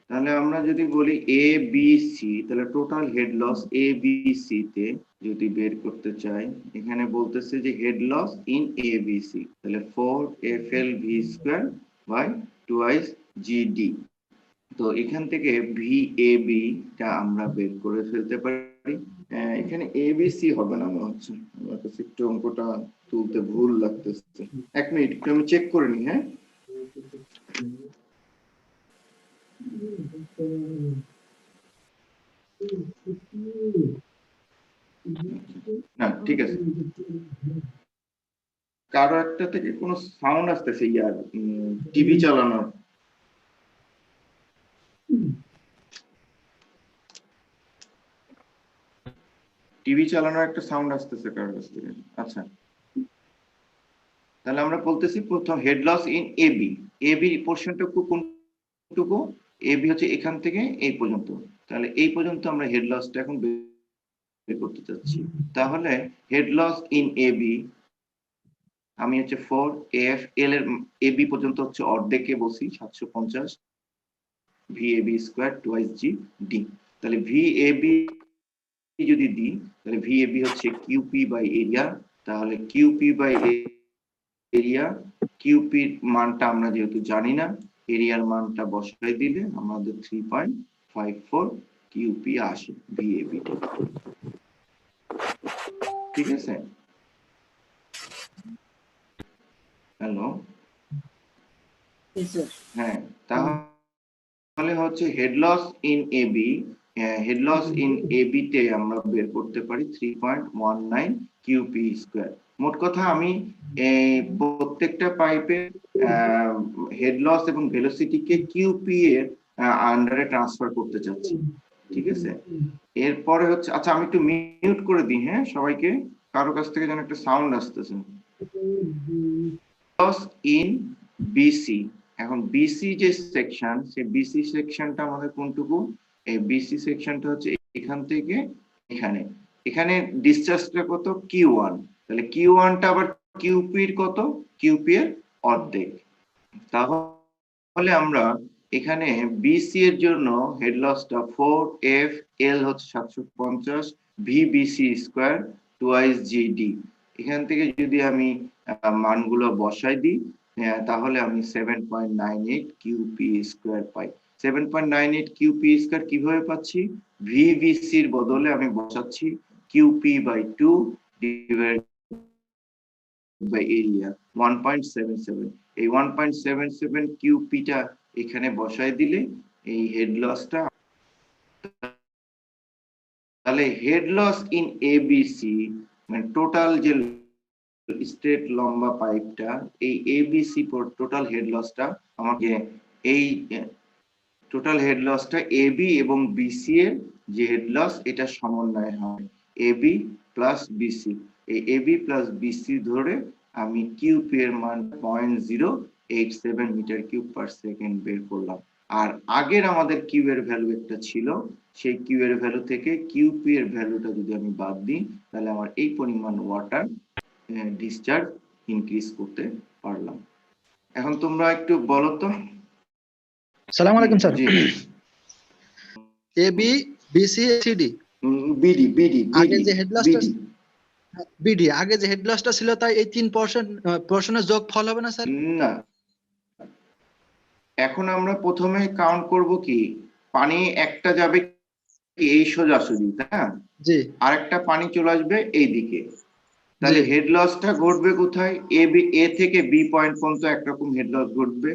তাহলে আমরা যদি বলি এ বি সি, তাহলে total head loss A B C তে যদি বের করতে চাই, এখানে বলতেছে যে head loss in A B C, তাহলে 4FL V square by 2 GD। তো এখান থেকে VAB টা আমরা বের করে ফেলতে পারি। এখানে ABC হবে না মনে হচ্ছে, আমার কাছে একটু অঙ্কটা তুলতে ভুল লাগতেছে। এক মিনিট, একটু আমি চেক করে নিই। হ্যাঁ, না ঠিক আছে। কারো একটা থেকে কোনো সাউন্ড আসতেছে, ইয়ার টিভি চালানোর। টিভি চালানোর একটা সাউন্ড আসতেছে কারোর কাছ থেকে। আচ্ছা, তাহলে আমরা বলতেছি প্রথম head loss in AB. AB পোর্শনটা কোনটুকু? এবি হচ্ছে এখান থেকে এই পর্যন্ত, তাহলে এই পর্যন্ত আমরা হেড লসটা এখন বের করতে চাচ্ছি। তাহলে হেড লস ইন এবি আমি হচ্ছে 4FL এর এবি পর্যন্ত হচ্ছে অর্ধেকে বসি 750 VAB স্কয়ার 2GD। তাহলে VAB যদি দিই, তাহলে VAB হচ্ছে QP বাই এরিয়া। তাহলে QP বাই এরিয়া, কিউপির মানটা আমরা যেহেতু জানি না, এরিয়ার মানটা বসাই দিলে আমাদের 3.54 কিউপি আসে ভিএবি। ঠিক আছে? হ্যালো, হ্যাঁ। তাহলে হচ্ছে head loss in AB, head loss in AB তে আমরা বের করতে পারি 3.19 কিউপি স্কয়ার। মোট কথা আমি প্রত্যেকটা পাইপে হেড লস এবং ভেলোসিটিকে কিউপি এর আন্ডারে ট্রান্সফার করতে চাচ্ছি। ঠিক আছে? এরপরে হচ্ছে, আচ্ছা আমি একটু মিউট করে দিই, হ্যাঁ সবাইকে, কারো কাছ থেকে যেন একটা সাউন্ড আসতেছে। লস ইন বিসি, এখন বিসি যে সেকশন, সেই বিসি সেকশনটা আমাদের কোনটুকু? এই বিসি সেকশনটা হচ্ছে এখান থেকে এখানে। এখানে ডিসচার্জটা কত? Q1। তাহলে Q1টা আবার কিউপির কত? কিউপি এর অর্ধেক। তাহলে আমরা এখানে বিসি এর জন্য হেড লসটা 4FL হচ্ছে 750 VBC স্কয়ার 2GD। এখান থেকে যদি আমি মানগুলো বসাই দিই, তাহলে আমি 7.98 কিউপি স্কয়ার পাই। 7.98 কিউপি স্কয়ার কিভাবে পাচ্ছি? ভিবিসি এর বদলে আমি বসাচ্ছি QP by 2 divided by area 1.77। এই 1.77 কিউপিটা এখানে বসাই দিলে এই হেড লসটা, তাহলে হেড লস ইন এবিসি মানে টোটাল যে স্ট্রেট লম্বা পাইপটা, এই এবিসি টোটাল হেড লসটা আমাকে, এই টোটাল হেড লসটা এবি এবং বিসি এর যে হেড লস এটা সমন্বয় হয় এবি প্লাস বিসি। এই এবি প্লাস বিসি ধরে আমি কিউপি এর মান 0.087 মিটার কিউব পার সেকেন্ড বের করলাম। আর আগের আমাদের কিউ এর ভ্যালু একটা ছিল, সেই কিউ এর ভ্যালু থেকে কিউপি এর ভ্যালুটা যদি আমি বাদ দিই, তাহলে আমার এই পরিমাণ ওয়াটার ডিসচার্জ ইনক্রিজ করতে পারলাম। এখন তোমরা একটু বলো তো। সালাম আলাইকুম স্যার। জি, A B BC CD BD BD আগে যে হেড লসটা বিডি বিডি আগে যে হেড লসটা ছিল তাই এই 3% পোরশনের যোগফল হবে না স্যার? না, এখন আমরা প্রথমে কাউন্ট করব কি, পানি একটা যাবে কি এই সোজাসুজি, তাই না? জি। আরেকটা পানি চলে আসবে এই দিকে, তাহলে জি। হেড লসটা ঘটবে কোথায়? এ থেকে বি পয়েন্ট পর্যন্ত একরকম হেড লস ঘটবে,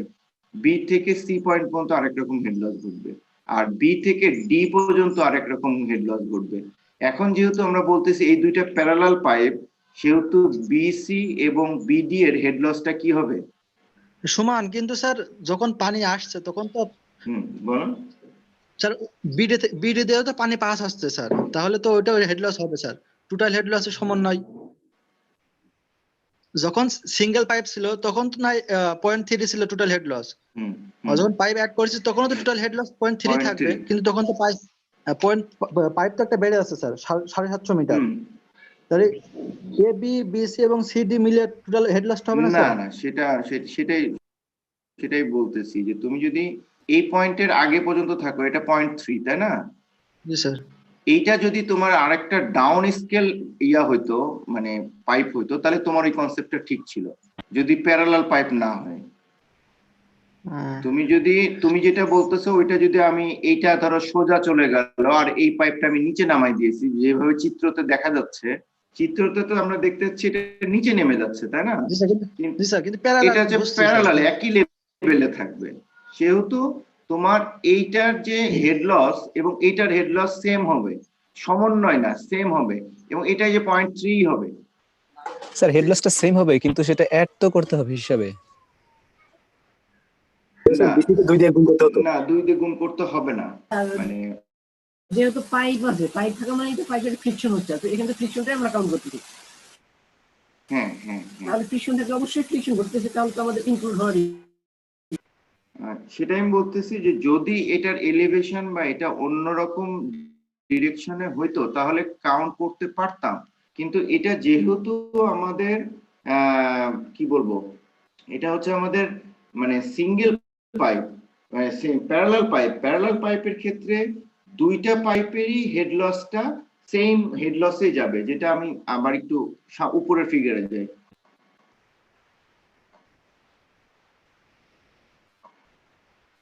বি থেকে সি পয়েন্ট পর্যন্ত আরেক রকম হেড লস ঘটবে, আর বি থেকে ডি পর্যন্ত আরেক রকম হেড লস ঘটবে। এখন যেহেতু আমরা বলতেছি এই দুইটা প্যারালাল পাইপ, সেহেতু বিসি এবং বিডি এর হেড লসটা কি হবে? সমান, কিন্তু স্যার যখন পানি আসছে তখন তো বলুন স্যার বিডি দিয়েও তো পানি পাস আসছে স্যার, তাহলে তো ওইটা হেড লস হবে স্যার, টোটাল হেড লসের সমান নয়। যখন সিঙ্গেল পাইপ ছিল তখন তো না 0.3 ছিল টোটাল হেড লস, হুম আর যখন পাইপ অ্যাড করেছি তখন তো টোটাল হেড লস 0.3 থাকবে, 0.3 কিন্তু তখন তো পাইপ তো একটা বেড়ে আছে স্যার 750 মিটার, হুম তাহলে এ বি বি সি এবং সি ডি মিলে টোটাল হেড লসটা হবে না না স্যার? না সেটাই সেটাই বলতেছি যে তুমি যদি এই পয়েন্টের আগে পর্যন্ত থাকো, এটা 0.3 তাই না? জি স্যার। এইটা যদি তোমার আরেকটা ডাউন স্কেল হইতো, মানে পাইপ হইতো, তাহলে তোমার ওই কনসেপ্টটা ঠিক ছিল, যদি প্যারালাল পাইপ না হয়। তুমি যেটা বলতেছো ওইটা যদি আমি এইটা ধরো সোজা চলে গেল আর এই পাইপটা আমি নিচে নামাই দিয়েছি, যেভাবে চিত্রতে দেখা যাচ্ছে, চিত্রতে তো আমরা দেখতে পাচ্ছি এটা নিচে নেমে যাচ্ছে তাই না? জি স্যার, জি স্যার, কিন্তু প্যারালাল এটা হচ্ছে বুঝছি প্যারালাল, স্যার। একই লেভেলে থাকবে, সেহেতু তোমার এইটার যে হেড লস এবং এইটার হেড লস সেম হবে, সমন্বয় না, সেম হবে, এবং এটাই যে 0.3 হবে। স্যার হেড লসটা সেম হবে, কিন্তু সেটা অ্যাড তো করতে হবে হিসাবে। না 2 দিয়ে গুণ করতে হবে না, মানে যেহেতু পাইপ আছে, পাইপ থাকা মানে তো পাইপের ফ্রিকশন হচ্ছে, তো এখানে ফ্রিকশনটাই আমরা কাউন্ট করতেছি। হ্যাঁ হ্যাঁ হ্যাঁ তাহলে ফ্রিকশন থাকলে অবশ্যই ফ্রিকশন করতেছে, তাহলে তো আমাদের ইনক্লুড হওয়ারই। সেটাই আমি বলতেছি যে যদি এটার এলিভেশন বা এটা অন্যরকম ডিরেকশনে হইতো তাহলে কাউন্ট করতে পারতাম, কিন্তু এটা যেহেতু আমাদের কি বলবো, এটা হচ্ছে আমাদের মানে সিঙ্গেল পাইপ, মানে প্যারালাল পাইপের ক্ষেত্রে দুইটা পাইপেরই হেড লসটা সেম হেড লসে যাবে, যেটা আমি আবার একটু উপরের ফিগারে যাই।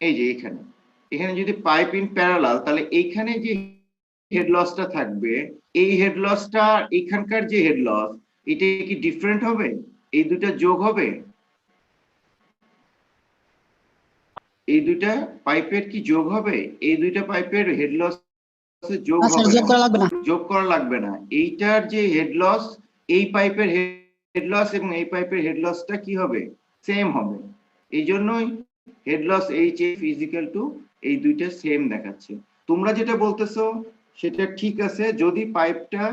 এই যে এখানে এখানে যদি পাইপ ইন প্যারালাল, তাহলে এইখানে যে হেড লসটা থাকবে, এই হেড লসটা এখানকার যে হেড লস, এটা কি ডিফারেন্ট হবে? এই দুটা যোগ হবে? এই দুইটা পাইপের কি যোগ হবে? এই দুইটা পাইপের হেড লস যোগ হবে না, যোগ করা লাগবে না। এইটার যে হেড লস, এই পাইপের হেড লস এবং এই পাইপের হেড লসটা কি হবে? সেম হবে। এই জন্যই head loss H F is equal to এই দুইটা সেম দেখাচ্ছে। তোমরা যেটা বলতেছো সেটা ঠিক আছে, যদি পাইপটা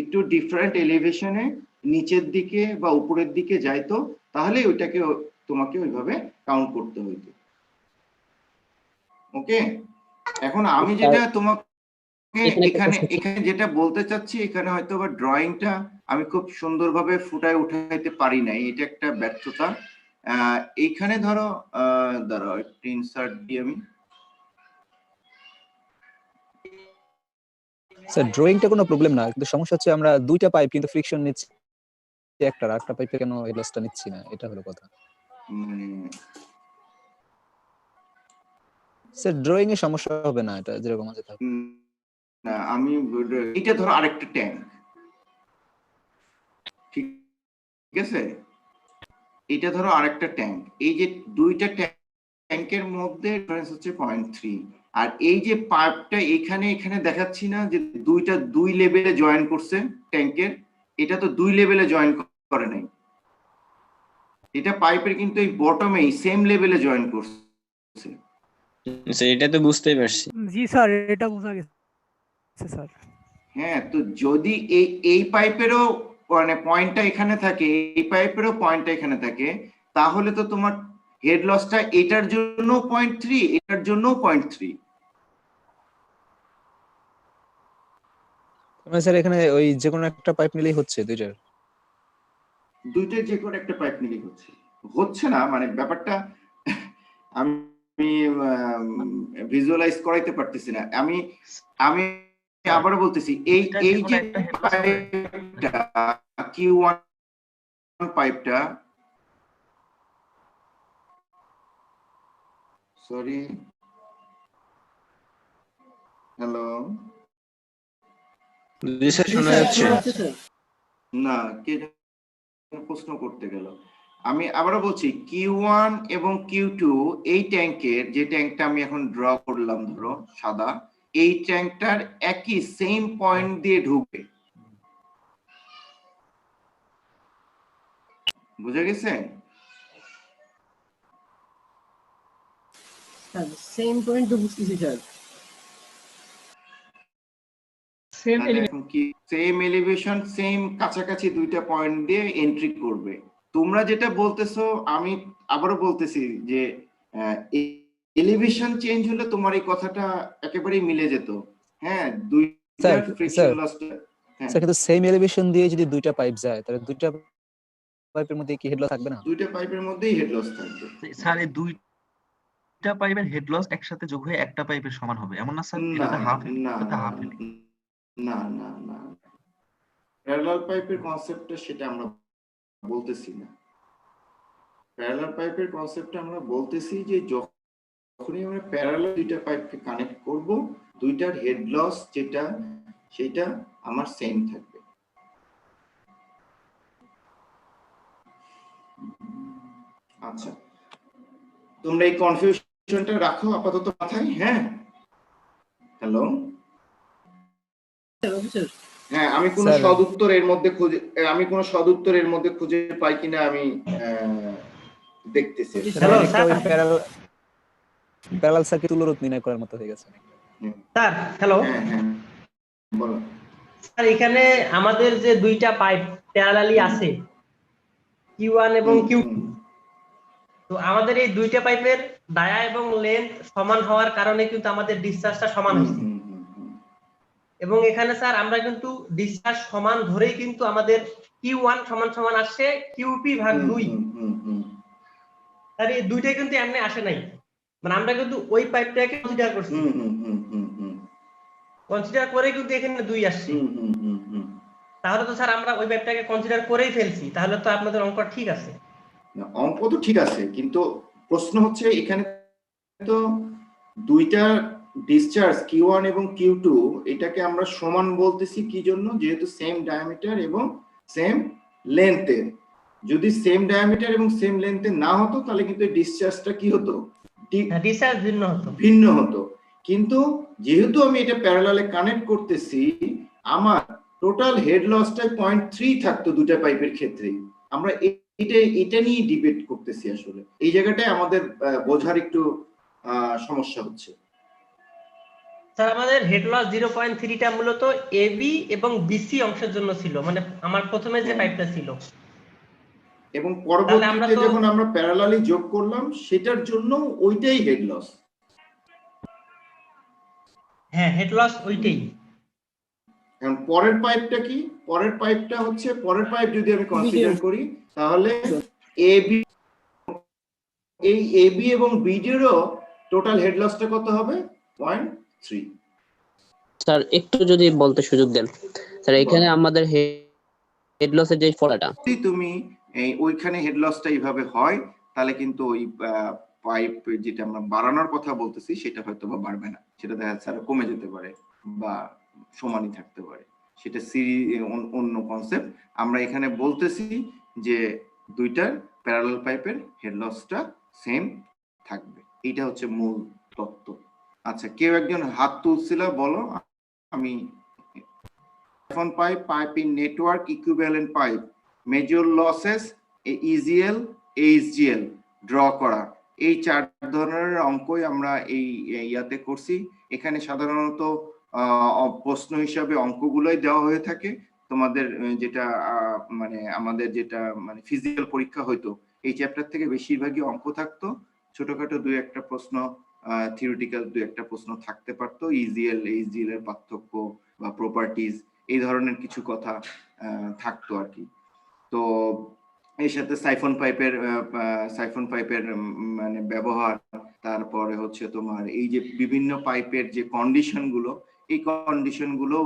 একটু ডিফারেন্ট এলিভেশনে নিচের দিকে বা উপরের দিকে যাইতো, তাহলে ওইটাকে তোমাকে ওইভাবে কাউন্ট করতে হইতো। ওকে, এখন আমি যেটা তোমাকে এখানে এখানে যেটা বলতে চাচ্ছি, এখানে হয়তো বা ড্রয়িংটা আমি খুব সুন্দরভাবে ফুটায় উঠাইতে পারি নাই, এটা একটা ব্যর্থতা। এইখানে ধরো দাঁড়াও একটু ইনসার্ট দিই আমি। স্যার ড্রয়িংটা কোনো প্রবলেম না, কিন্তু সমস্যা হচ্ছে আমরা দুইটা পাইপ কিন্তু ফ্রিকশন নিচ্ছি একটা পাইপে কেন হেড লসটা নিচ্ছি না, এটা হলো কথা। মানে স্যার ড্রয়িং এ সমস্যা হবে না, এটা যেরকম আছে থাকবে। না, আমি এটা ধরো আরেকটা ট্যাঙ্ক, ঠিক আছে, এটা ধরো আরেকটা ট্যাঙ্ক, এই যে দুইটা ট্যাঙ্কের মধ্যে ডিফারেন্স হচ্ছে 0.3, আর এই যে পাইপটা এখানে এখানে দেখাচ্ছি না যে দুইটা দুই লেভেলে জয়েন করছে ট্যাঙ্কের, এটা তো দুই লেভেলে জয়েন করে নাই, এটা পাইপের কিন্তু এই বটমেই সেম লেভেলে জয়েন করছে। এটা তো বুঝতেই পারছি। জি স্যার, এটা বোঝা গেছে স্যার। হ্যাঁ, তো যদি এই পাইপেরও মানে পয়েন্টটা এখানে থাকে, এই পাইপেরও পয়েন্টটা এখানে থাকে, তাহলে তো তোমার হেড লসটা এটার জন্য 0.3, এটার জন্য 0.3। মানে স্যার এখানে ওই যে কোনো একটা পাইপ নিলেই হচ্ছে দুইটার যে কোনো একটা পাইপ নিলেই হচ্ছে না, মানে ব্যাপারটা আমি ভিজুয়ালাইজ করাইতে পারতেছি না। আমি আমি আবার বলতেছি, এই যে পাইপটা Q1 পাইপটা, সরি, হ্যালো, জি স্যার, শোনা যাচ্ছে। না, কে প্রশ্ন করতে গেল। আমি আবারও বলছি, Q1 এবং Q2 এই ট্যাঙ্কের, যে ট্যাঙ্কটা আমি এখন ড্র করলাম ধরো সাদা, এই ট্যাঙ্কটার একই সেম পয়েন্ট দিয়ে ঢুকবে, বুঝে গেছে? সেম পয়েন্ট তো বুঝতেছি স্যার। এখন কি সেম এলিভেশন, সেম কাছাকাছি দুইটা পয়েন্ট দিয়ে এন্ট্রি করবে, তোমরা যেটা বলতেছো আমি আবারও বলতেছি যে এলিভেশন চেঞ্জ হলে তোমার এই কথাটা একেবারেই মিলে যেত। হ্যাঁ, দুইটার ফ্রিকশন লস। স্যার কিন্তু সেম এলিভেশন দিয়ে যদি দুইটা পাইপ যায় তাহলে দুইটা পাইপের মধ্যে কি হেড লস থাকবে না? দুইটা পাইপের মধ্যেই হেড লস থাকবে। স্যার এই দুইটা পাইপের হেড লস একসাথে যোগ হয়ে একটা পাইপের সমান হবে এমন না স্যার? এটাতে হাফ না না না, প্যারালাল পাইপের কনসেপ্টটা সেটা আমরা বলতেছি না। প্যারালাল পাইপের কনসেপ্টটা আমরা বলতেছি যে যখনই আমরা প্যারালাল দুইটা পাইপকে কানেক্ট করব, দুইটার হেড লস যেটা সেটা আমার সেম থাকবে। আচ্ছা, তোমরা এই কনফিউশনটা রাখো আপাতত মাথায়। হ্যাঁ, হ্যালো, হ্যাঁ, আমি কোন সদুত্তর এর মধ্যে খুঁজে পাই কিনা আমি দেখতেছি। প্যারালাল সার্কিট তুলরোধ নির্ণয় করার মতো হয়ে গেছে স্যার। হ্যালো, বলো স্যার। এখানে আমাদের যে দুইটা পাইপ প্যারালালি আছে Q1 এবং Q2, তো আমাদের এই দুইটা পাইপের ডায়া এবং লেন্থ সমান হওয়ার কারণে কিন্তু আমাদের ডিসচার্জটা সমান হচ্ছে। এবং এখানে স্যার আমরা কিন্তু ডিসচার্জ সমান ধরেই কিন্তু আমাদের Q1 সমান সমান আসছে QP ভাগ 2। স্যার এই দুইটাই কিন্তু এমনি আসে নাই, মানে আমরা কিন্তু ওই পাইপটাকে কনসিডার করছি, কনসিডার করে কিন্তু এখানে 2 আসছে। তাহলে তো স্যার আমরা ওই পাইপটাকে কনসিডার করেই ফেলছি, তাহলে তো আপনাদের অঙ্ক ঠিক আছে। অঙ্ক তো ঠিক আছে, কিন্তু প্রশ্ন হচ্ছে এখানে তো দুইটা ডিসচার্জ Q1 এবং Q2 এটাকে আমরা সমান বলতেছি কি জন্য? যেহেতু সেম ডায়ামিটার এবং সেম লেন্থের। যদি সেম ডায়ামিটার এবং সেম লেন্থের না হতো তাহলে কিন্তু ডিসচার্জটা কি হতো? ডিসচার্জ ভিন্ন হতো। কিন্তু যেহেতু আমি এটা প্যারালালে কানেক্ট করতেছি, আমার টোটাল হেড লসটা 0.3 থাকতো দুটো পাইপের ক্ষেত্রে। আমরা এটা নিয়ে ডিবেট করতেছি। আসলে এই জায়গাটায় আমাদের বোঝার একটু সমস্যা হচ্ছে। স্যার আমাদের হেড লস 0.3 টা মূলত এবি এবং বিসি অংশের জন্য ছিল, মানে আমার প্রথমে যে পাইপটা ছিল, এবং পরবর্তীতে যখন আমরা প্যারালালি যোগ করলাম সেটার জন্য ওইটাই হেড লস। হ্যাঁ, হেড লস ওইটাই। এখন পরের পাইপটা কি? পরের পাইপটা হচ্ছে, পরের পাইপ যদি আমি কনসিডার করি তাহলে এবি, এই এবি এবং বিডিরও টোটাল হেড লসটা কত হবে? 0.3। স্যার একটু যদি বলতে সুযোগ দেন স্যার, এখানে আমাদের হেড লসের যে ফলাটা, যদি তুমি ওইখানে হেড লসটা এইভাবে হয় তাহলে কিন্তু ওই পাইপ যেটা আমরা বাড়ানোর কথা বলতেছি সেটা হয়তো বা বাড়বে না, সেটা দেখা যাচ্ছে আরো কমে যেতে পারে বা সমানই থাকতে পারে। সেটা অন্য কনসেপ্ট। আমরা এখানে বলতেছি যে দুইটার প্যারালাল পাইপের হেড লসটা সেম থাকবে, এইটা হচ্ছে মূল তত্ত্ব। আচ্ছা, কেউ একজন হাত তুলছিল, বলো। আমি pipe in network equivalent pipe major losses EGL HGL draw করা, এই 4 ধরনের অঙ্কই আমরা এই ইয়াতে করছি। এখানে সাধারণত প্রশ্ন হিসাবে অঙ্কগুলোই দেওয়া হয়ে থাকে। তোমাদের যেটা মানে আমাদের যেটা মানে ফিজিক্যাল পরীক্ষা হইতো এই চ্যাপ্টার থেকে বেশিরভাগই অঙ্ক থাকতো। ছোটখাটো 2-1টা প্রশ্ন, থিওরিটিক্যাল 2-1টা প্রশ্ন থাকতে পারতো, ইজিএল এইচজিএল এর পার্থক্য বা প্রপার্টিজ এই ধরনের কিছু কথা থাকতো আর কি। তো এর সাথে সাইফন পাইপের মানে ব্যবহার, তারপরে হচ্ছে তোমার এই যে বিভিন্ন পাইপের যে কন্ডিশন গুলো, এই কন্ডিশন গুলো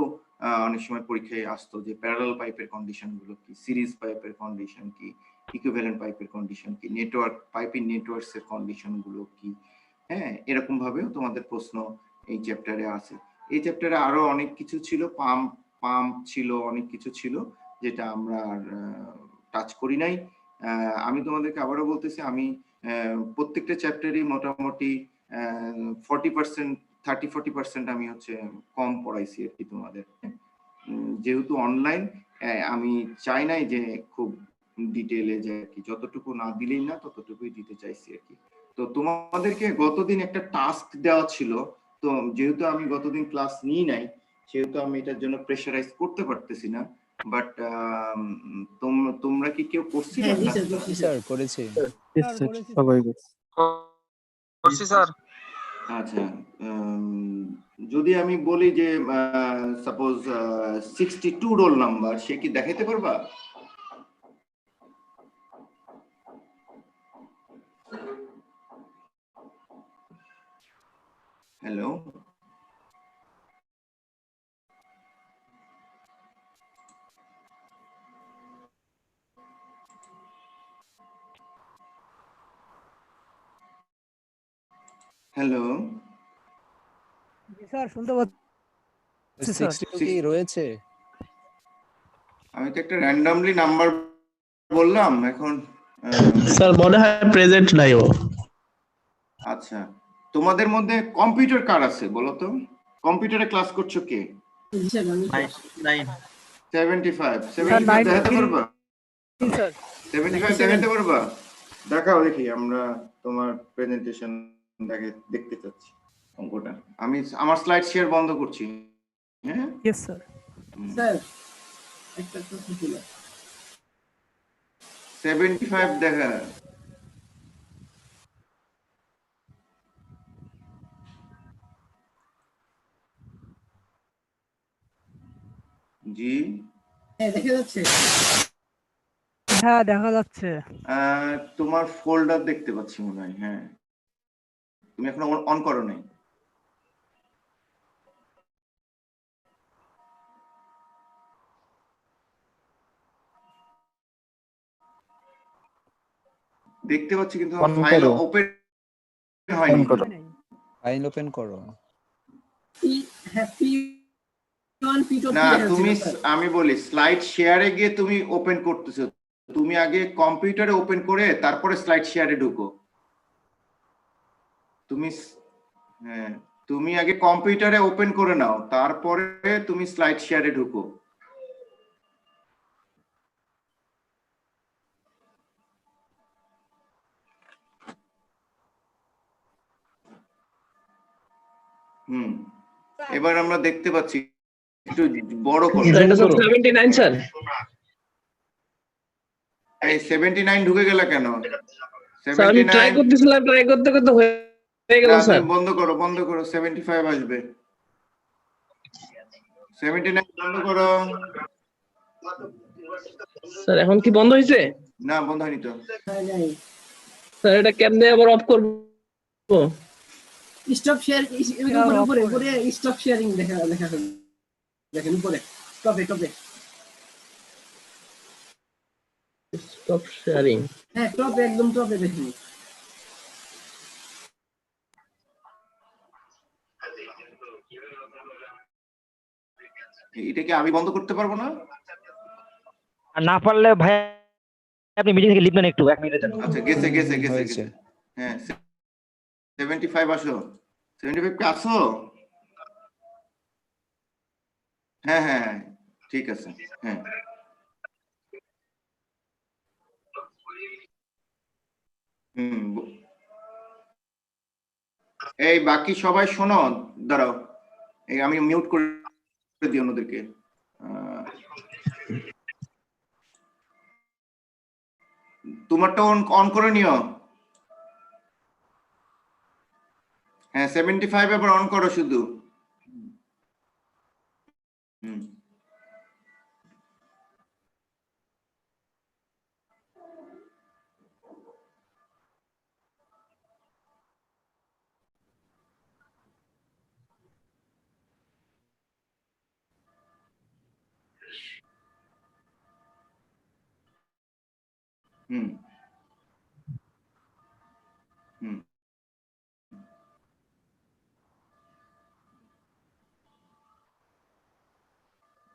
অনেক সময় পরীক্ষায় আসতো, যে প্যারালাল পাইপের কন্ডিশন গুলো কি, সিরিজ পাইপের কন্ডিশন কি, ইকুইভ্যালেন্ট পাইপের কন্ডিশন কি, নেটওয়ার্ক পাইপের নেটওয়ার্কস এর কন্ডিশন গুলো কি। হ্যাঁ, এরকম ভাবেও তোমাদের প্রশ্ন এই চ্যাপ্টারে আছে। এই চ্যাপ্টারে আরো অনেক কিছু ছিল, পাম্প ছিল, অনেক কিছু ছিল যেটা আমরা টাচ করি নাই। আমি তোমাদেরকে আবারও বলতেছি, আমি প্রত্যেকটা চ্যাপ্টারই মোটামুটি 30-40% আমি হচ্ছে কম পড়াইছি আর কি তোমাদের। যেহেতু অনলাইন, আমি চাই নাই যে খুব ডিটেইলে যে আর কি, যতটুকু না দিলেই না ততটুকুই দিতে চাইছি আর কি। তো তোমাদেরকে গতদিন একটা টাস্ক দেওয়া ছিল, তো যেহেতু আমি গতদিন ক্লাস নিই নাই সেহেতু আমি এটার জন্য প্রেশারাইজ করতে পারতেছি না। বাট তোমরা কি কেউ করছিলে হ্যাঁ জি ক্লাস? স্যার করছি স্যার করেছি। সবাই করছি স্যার। আচ্ছা, যদি আমি বলি যে সাপোজ 62 রোল নাম্বার, সে কি দেখাইতে পারবা? হ্যালো, হ্যালো, জি স্যার শুনতে পাচ্ছি স্যার। 62 কি রয়েছে? আমি তো একটা র্যান্ডমলি নাম্বার বললাম এখন। স্যার মনে হয় প্রেজেন্ট নাই ও। আচ্ছা, তোমাদের মধ্যে কম্পিউটার কার আছে বলো তো? কম্পিউটারে ক্লাস করছো কে? জি স্যার আমি 9 75 স্যার 75 দেখাতে 9 পারবা? জি স্যার 75 দেখাতে পারবা? দেখাও দেখি, আমরা তোমার প্রেজেন্টেশন দেখতে চাচ্ছি অঙ্কটা। আমি আমার স্লাইড শেয়ার বন্ধ করছি। হ্যাঁ ইয়েস স্যার। স্যার একটা কথা ছিল 75 দেখা। জি, হ্যাঁ দেখা যাচ্ছে। হ্যাঁ দেখা যাচ্ছে। তোমার ফোল্ডার দেখতে পাচ্ছি মনে হয়। হ্যাঁ, তুমি এখনো অন করো নাই। দেখতে পাচ্ছি কিন্তু On ফাইল করো। ওপেন হয়নি। ফাইল ওপেন করো। হ্যাঁ P1 P2 না, দেখাচ্ছে তুমি স্যার। আমি বলি স্লাইড শেয়ারে গিয়ে তুমি ওপেন করতেছো। তুমি আগে কম্পিউটারে ওপেন করে তারপরে স্লাইড শেয়ারে ঢুকো। হ্যাঁ, তুমি আগে কম্পিউটারে ওপেন করে নাও, তারপরে তুমি স্লাইড শেয়ারে ঢুকো। এবার আমরা দেখতে পাচ্ছি, একটু বড় করো। স্যার এটা স্যার 79 স্যার। এই 79 ঢুকে গেল কেন? স্যার আমি ট্রাই করতেছিলাম, ট্রাই করতে করতে হয়ে গেল স্যার। বন্ধ করো 75 আসবে। 79 বন্ধ করো। স্যার এখন কি বন্ধ হয়েছে? না, বন্ধ হয়নি তো। স্যার এটা কেমনে আবার অফ করব? স্টপ শেয়ার উপরে স্টপ শেয়ারিং দেখা দেখেন উপরে টপে স্টপ শেয়ারিং। হ্যাঁ টপে একদম টপে দেখুন। এটা কি আমি বন্ধ করতে পারবো না? আর না পারলে ভাই আপনি মিটিং থেকে লিভ নেন একটু 1 মিনিটের জন্য। আচ্ছা, গেছে। হ্যাঁ 75 আসো। 75 কে আসো। হ্যাঁ ঠিক আছে। হ্যাঁ, এই বাকি সবাই শোনো, দাঁড়াও, এই আমি মিউট করে দিই অন্যদেরকে। তোমারটা অন করে নিও। হ্যাঁ 75 এবার অন করো শুধু। হুম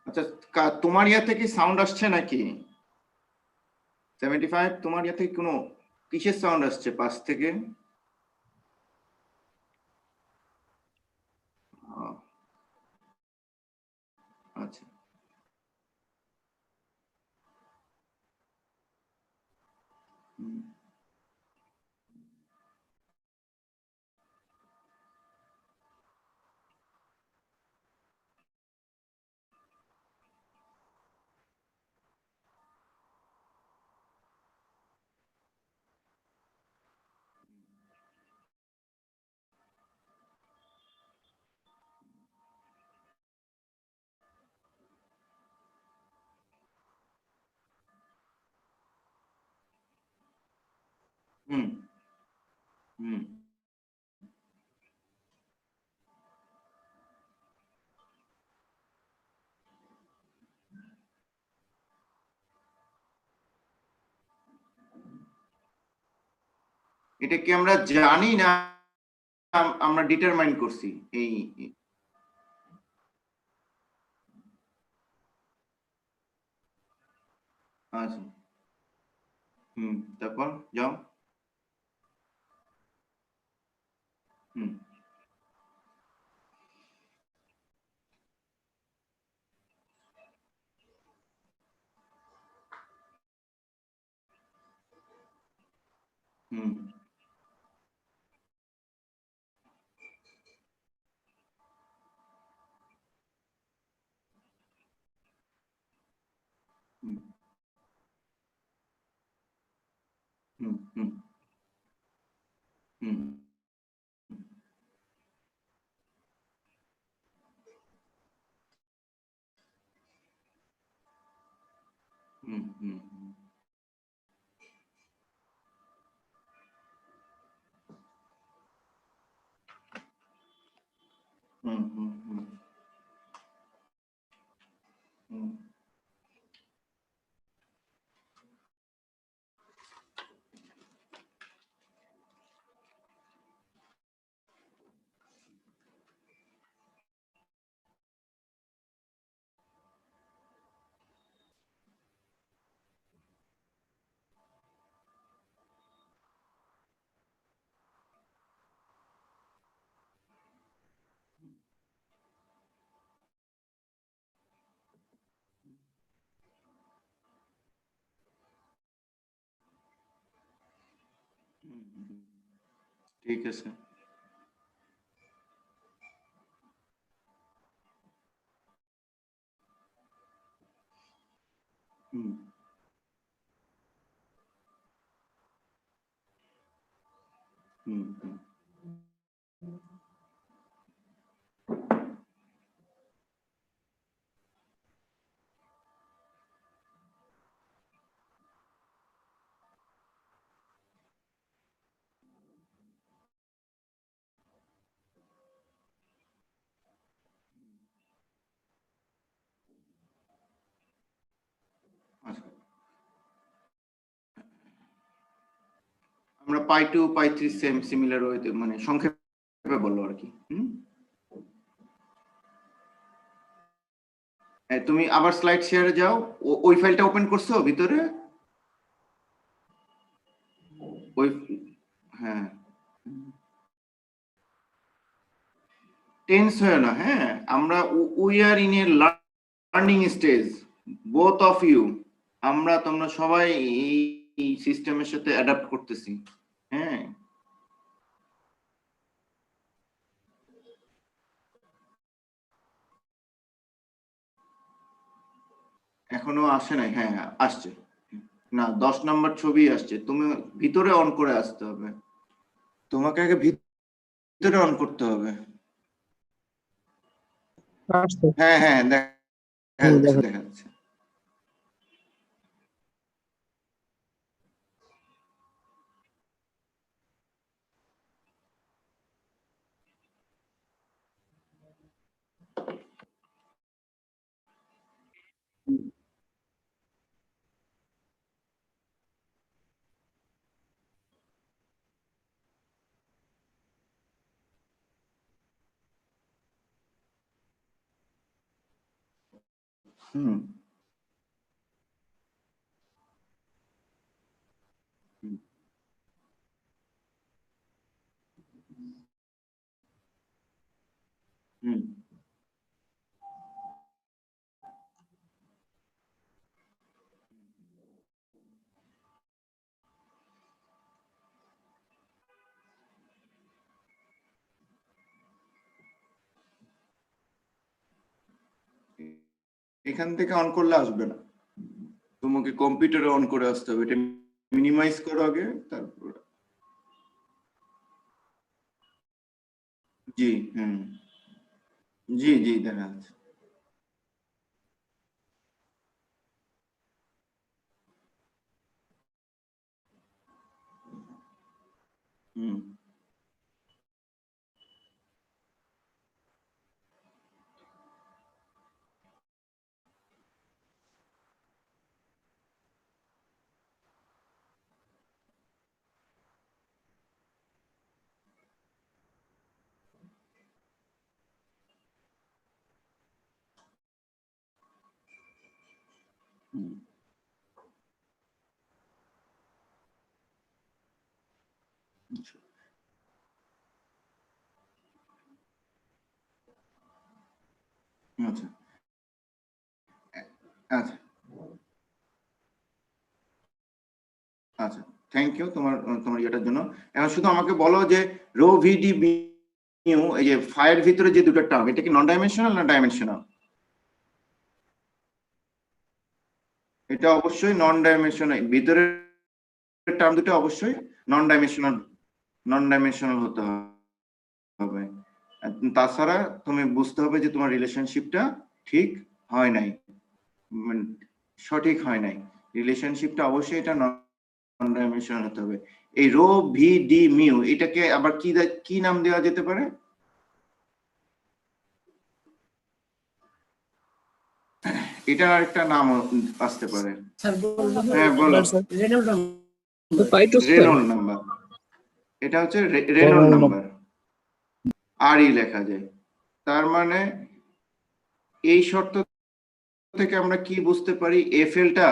আচ্ছা, তোমার ইয়া থেকে সাউন্ড আসছে নাকি? 75 তোমার ইয়া থেকে কোনো কিসের সাউন্ড আসছে পাশ থেকে? আচ্ছা, হুম হুম এটা কি আমরা জানি না আমরা ডিটারমাইন করছি এই আচ্ছা তারপর যাও হুম হুম হুম হুম হুম হুম হুম হুম হুম হুম হুম হুম হুম, ঠিক আছে হুম হুম হুম আচ্ছা আমরা পাই টু পাই থ্রি সেম সিমিলার ওয়েতে মানে সংক্ষেপে বললো আর কি তুমি আবার স্লাইড শেয়ারে যাও ওই ফাইলটা ওপেন করছো ভিতরে ওই হ্যাঁ টেন্স হয় না হ্যাঁ আমরা we are in a learning stage both of you তোমরা সবাই এই সিস্টেমের সাথে অ্যাডাপ্ট করতেছি হ্যাঁ এখনো আসে নাই হ্যাঁ আসছে না 10 নম্বর ছবি আসছে তুমি ভিতরে অন করে আসতে হবে তোমাকে আগে ভিতরে অন করতে হবে হ্যাঁ হ্যাঁ দেখা যাচ্ছে দেখা যাচ্ছে হুম হুম হুম এখান থেকে অন করলে আসবে না তোমাকে কম্পিউটারে অন করে আসতে হবে এটা মিনিমাইজ করো আগে তারপর জি হুম জি জি দেখা যাচ্ছে হুম হুম আচ্ছা আচ্ছা আচ্ছা আচ্ছা থ্যাংক ইউ তোমার তোমার ইয়েটার জন্য। এখন শুধু আমাকে বলো যে রো ভিডি মিউ এই যে ফায়ের ভিতরে যে দুটো টার্ম, এটা কি নন ডাইমেনশনাল না ডাইমেনশনাল? এটা অবশ্যই নন ডাইমেনশনাল, ভিতরের টার্ম দুটো অবশ্যই নন ডাইমেনশনাল হতে হবে। তাছাড়া তুমি বুঝতে হবে যে তোমার রিলেশনশিপটা ঠিক হয় নাই, সঠিক হয় নাই। রিলেশনশিপটা অবশ্যই এটা নন ডাইমেনশনাল হতে হবে। এই রো ভি ডি মিউ এটাকে আবার কি নাম দেওয়া যেতে পারে? এটা আরেকটা নাম আসতে পারে। হ্যাঁ বলো। Reynold number. এটা হচ্ছে রেনল্ড নাম্বার, আরই লেখা যায়। তার মানে এই শর্ত থেকে আমরা কি বুঝতে পারি, এফএলটা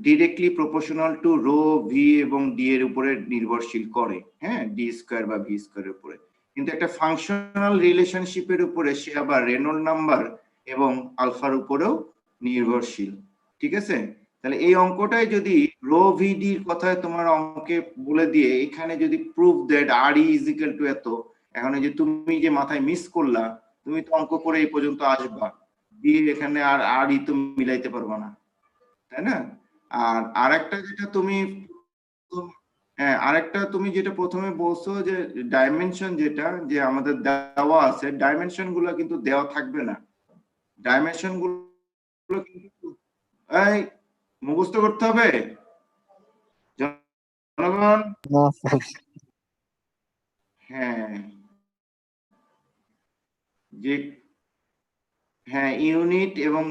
directly proportional to rho V এবং ডি এর উপরে নির্ভরশীল করে, হ্যাঁ, ডি স্কয়ার বা ভি স্কয়ারের উপরে। কিন্তু একটা ফাংশনাল রিলেশনশিপের উপরে সে আবার রেনল্ড নাম্বার এবং আলফার উপরেও নির্ভরশীল। ঠিক আছে, তাহলে এই অঙ্কটাই যদি রো ভি ডি এর কথায় তোমার অঙ্কে বলে দিয়ে এখানে যদি proof that R E is equal to এত, এখন এই যে তুমি যে মাথায় মিস করলা, তুমি তো অঙ্ক করে এই পর্যন্ত আসবা, দিয়ে এখানে আর ই তো মিলাইতে পারবা না, তাই না? আর আরেকটা যেটা তুমি হ্যাঁ আরেকটা তুমি যেটা প্রথমে বলছো যে ডাইমেনশন, যেটা যে আমাদের দেওয়া আছে, ডাইমেনশন গুলো কিন্তু দেওয়া থাকবে না। ডাইমেনশন গুলো কিন্তু এই মুখস্থ করতে হবে জনগণ। হ্যাঁ যে হ্যাঁ ইউনিট এবং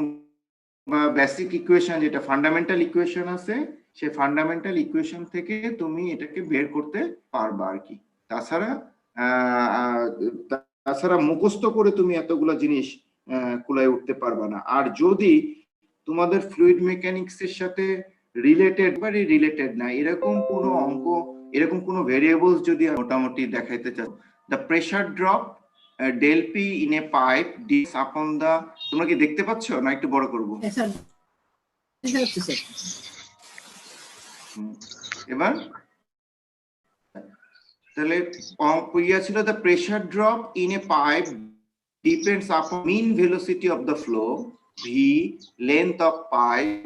বা বেসিক ইকুয়েশন, যেটা ফান্ডামেন্টাল ইকুয়েশন আছে, সেই ফান্ডামেন্টাল ইকুয়েশন থেকে তুমি এটাকে বের করতে পারবা আর কি। তাছাড়া মুখস্থ করে তুমি এতগুলো জিনিস কুলায় উঠতে পারবা না। আর যদি তোমাদের ফ্লুইড মেকানিক্স এর সাথে রিলেটেড না এরকম কোনো অঙ্ক, এরকম কোনো ভেরিয়েবলস যদি মোটামুটি দেখাইতে চাও, the pressure drop del P in a pipe this upon the, তোমরা কি দেখতে পাচ্ছ না একটু বড় করব? এবার তাহলে ইয়া ছিল the pressure drop in a pipe depends upon mean velocity of the flow V, length of pipe,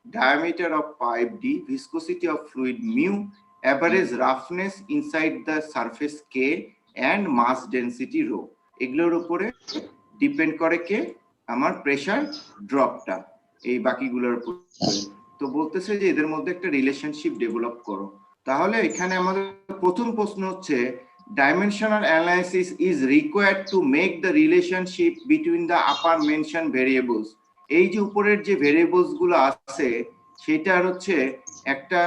diameter of pipe d, viscosity of fluid mu, average roughness inside the surface k, and mass density rho। এগুলোর উপরে depend করে কে? আমার pressure ড্রপটা, এই বাকিগুলোর উপরে। তো বলতেছে যে এদের মধ্যে একটা রিলেশনশিপ ডেভেলপ করো। তাহলে এখানে আমাদের প্রথম প্রশ্ন হচ্ছে, dimensional analysis is required to make the relationship between the upper mentioned variables। এই যে উপরের যে ভেরিয়েবলস গুলো আছে সেটা হচ্ছে একটা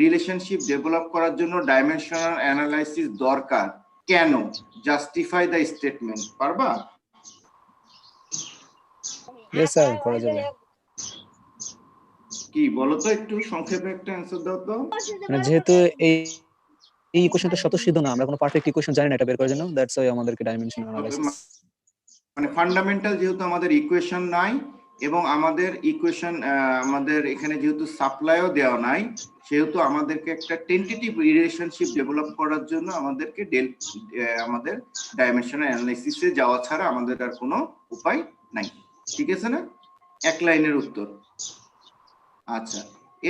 রিলেশনশিপ ডেভেলপ করার জন্য ডাইমেনশনাল অ্যানালাইসিস দরকার। কেন? Justify the statement. পারবা? यस স্যার, করা যাবে। কি বলো তো, একটু সংক্ষেপে একটা অ্যানসার দাও তো। মানে যেহেতু এই ইকুয়েশনটা স্বতঃসিদ্ধ না, আমরা কোনো পারফেক্ট ইকুয়েশন জানি না এটা বের করার জন্য, দ্যাটস ওয়াই আমাদেরকে ডাইমেনশনাল অ্যানালাইসিস, মানে ফান্ডামেন্টাল যেহেতু আমাদের ইকুয়েশন নাই এবং আমাদের ইকুয়েশন আমাদের এখানে যেহেতু সাপ্লাইও দেওয়া নাই, সেহেতু আমাদেরকে একটা টেন্টেটিভ রিলেশনশিপ ডেভেলপ করার জন্য আমাদেরকে আমাদের ডাইমেনশনাল অ্যানালাইসিসে যাওয়া ছাড়া আমাদের আর কোনো উপায় নাই। ঠিক আছে না? এক লাইনের উত্তর। আচ্ছা,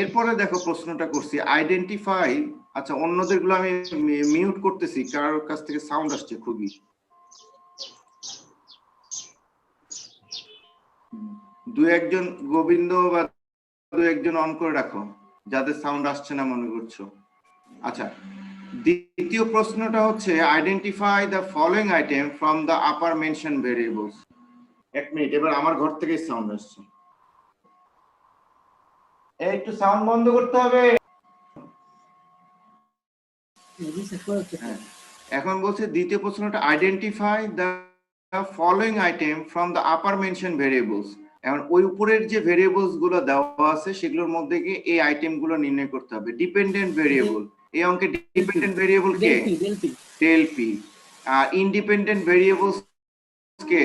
এরপরে দেখো প্রশ্নটা করছি আইডেন্টিফাই। আচ্ছা, অন্যদের গুলো আমি মিউট করতেছি, কারোর কাছ থেকে সাউন্ড আসছে খুবই। দু একজন গোবিন্দ বা দু একজন অন করে রাখো যাদের সাউন্ড আসছে না মনে করছো। আচ্ছা, দ্বিতীয় প্রশ্নটা হচ্ছে identify the following item from the upper mention variables. এক মিনিট, এবার আমার ঘর থেকে সাউন্ড আসছে, একটু সাউন্ড বন্ধ করতে হবে। হ্যাঁ, এখন বলছে দ্বিতীয় প্রশ্নটা identify the following item from the upper mention variables. এখন ওই উপরের যে ভেরিয়েবলস গুলো দেওয়া আছে সেগুলোর মধ্যে গিয়ে এই আইটেম গুলো নির্ণয় করতে হবে। ডিপেন্ডেন্ট ভেরিয়েবল, এই অঙ্কে ডিপেন্ডেন্ট ভেরিয়েবল কে? Del P. আর ইন্ডিপেন্ডেন্ট ভেরিয়েবলস কে?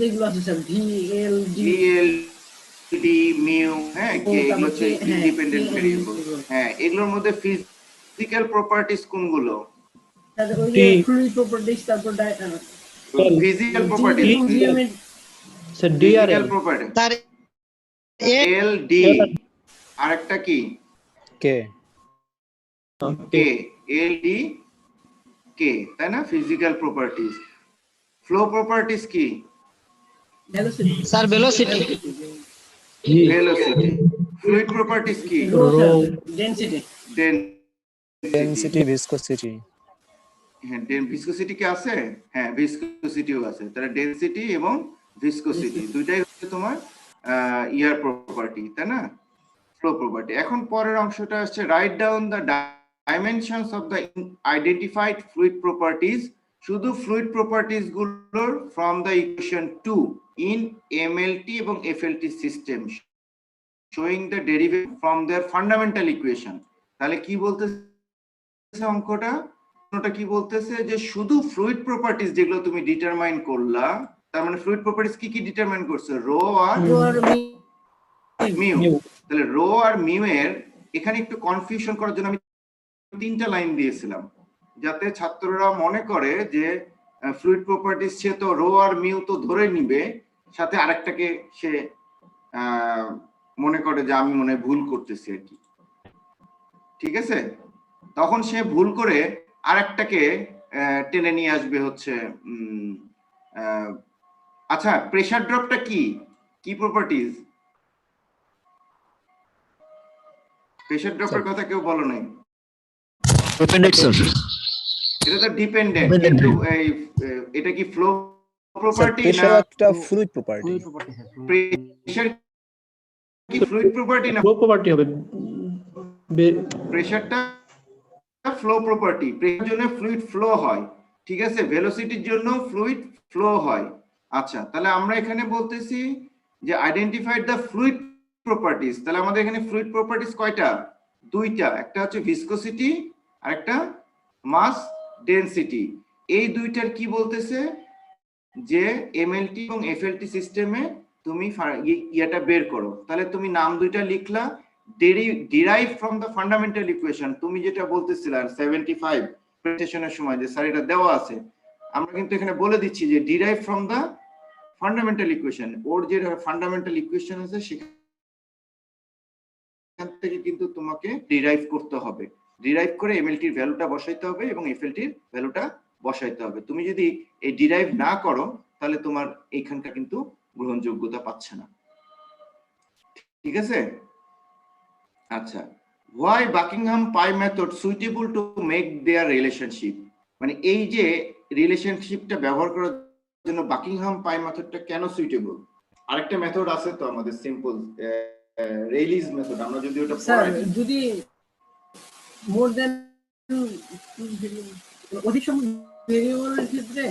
যেগুলো আছে sir V L D mu. হ্যাঁ, কে এগুলো হচ্ছে ইন্ডিপেন্ডেন্ট ভেরিয়েবল। হ্যাঁ, এগুলোর মধ্যে ফিজিক্যাল প্রপার্টিজ কোনগুলো? ফ্লুইড প্রপার্টিজ, তারপর ফিজিক্যাল প্রপার্টিজ, স্যার ডি আর L property sir L D, আরেকটা কি? K K, L D K, তাই না? Physical properties. ফ্লো প্রপার্টিজ কি? Sir velocity. Velocity. Fluid properties কি? ডেনসিটি। Density, viscosity. হ্যাঁ, ভিসকোসিটি কি আছে? হ্যাঁ, ভিসকোসিটিও আছে। তাহলে ডেনসিটি এবং ভিসকোসিটি দুইটাই হচ্ছে তোমার ইয়ার প্রপার্টি, তাই না? Flow property. এখন পরের অংশটা আসছে write down the dimensions of the identified fluid properties. শুধু ফ্লুইড প্রপার্টিজ গুলোর from the equation 2 in MLT এবং FLT system showing the derivative from their fundamental equation. তাহলে কি বলতেছে অঙ্কটা? ওটা কি বলতেছে যে শুধু ফ্লুইড প্রপার্টিজ যেগুলো তুমি ডিটারমাইন করলা, তার মানে ফ্লুইড প্রপার্টিজ কি কি ডিটারমাইন করছে? রো আর মিউ। তাহলে রো আর মিউ এর এখানে একটু কনফিউশন করার জন্য আমি তিনটা লাইন দিয়েছিলাম, যাতে ছাত্ররা মনে করে যে ফ্লুইড প্রপার্টিজ সে তো রো আর মিউ তো ধরে নিবে, সাথে আরেকটাকে সে মনে করে যে আমি মনে ভুল করতেছি আর কি। ঠিক আছে, তখন সে ভুল করে আরেকটাকে টেনে নিয়ে আসবে হচ্ছে আচ্ছা, প্রেসার ড্রপটা কি কি প্রপার্টিজ? প্রেসার ড্রপের কথা কেউ বলো নাই। ডিপেন্ডেন্ট স্যার, এটা তো ডিপেন্ডেন্ট, কিন্তু এটা কি ফ্লো প্রপার্টি না একটা ফ্লুইড প্রপার্টি? প্রেসার কি ফ্লুইড প্রপার্টি না ফ্লো প্রপার্টি হবে? প্রেসারটা ফ্লো প্রপার্টি। প্রেসারের জন্য ফ্লুইড ফ্লো হয়, ঠিক আছে, ভেলোসিটির জন্য ফ্লুইড ফ্লো হয়। আচ্ছা, তাহলে আমরা এখানে বলতেছি যে আইডেন্টিফাইড দ্য ফ্লুইড প্রপার্টিজ। তাহলে আমাদের এখানে ফ্লুইড প্রপার্টিজ কয়টা? দুইটা, একটা হচ্ছে ভিসকোসিটি আর একটা মাস ডেনসিটি। এই দুইটার কি বলতেছে যে এমএলটি এবং এফএলটি সিস্টেমে তুমি ইয়াটা বের করো। তাহলে তুমি নাম দুইটা লিখলা, derive from the fundamental equation. তুমি যেটা বলতেছিলে 75 প্রেজেন্টেশনের সময় যে স্যার এটা দেওয়া আছে, আমরা কিন্তু এখানে বলে দিচ্ছি যে derive from the fundamental equation. ওর যে ফান্ডামেন্টাল ইকুয়েশন আছে সেখান থেকে কিন্তু তোমাকে ডিরাইভ করতে হবে। ডিরাইভ করে এমএলটির ভ্যালুটা বসাইতে হবে এবং এফএলটির ভ্যালুটা বসাইতে হবে। তুমি যদি এই ডিরাইভ না করো তাহলে তোমার এইখানটা কিন্তু গ্রহণযোগ্যতা পাচ্ছে না। ঠিক আছে? আচ্ছা, why Buckingham Pi method suitable to make their relationship? মানে এই যে রিলেশনশিপটা ব্যবহার করার জন্য বাকিংহাম পাই মেথডটা কেন সুইটেবল? আরেকটা মেথড আছে তো আমাদের সিম্পল রেইলিজ মেথড। আমরা যদি ওটা স্যার যদি মোর দেন অধিক সংখ্যক ভেরিয়েবলের ক্ষেত্রে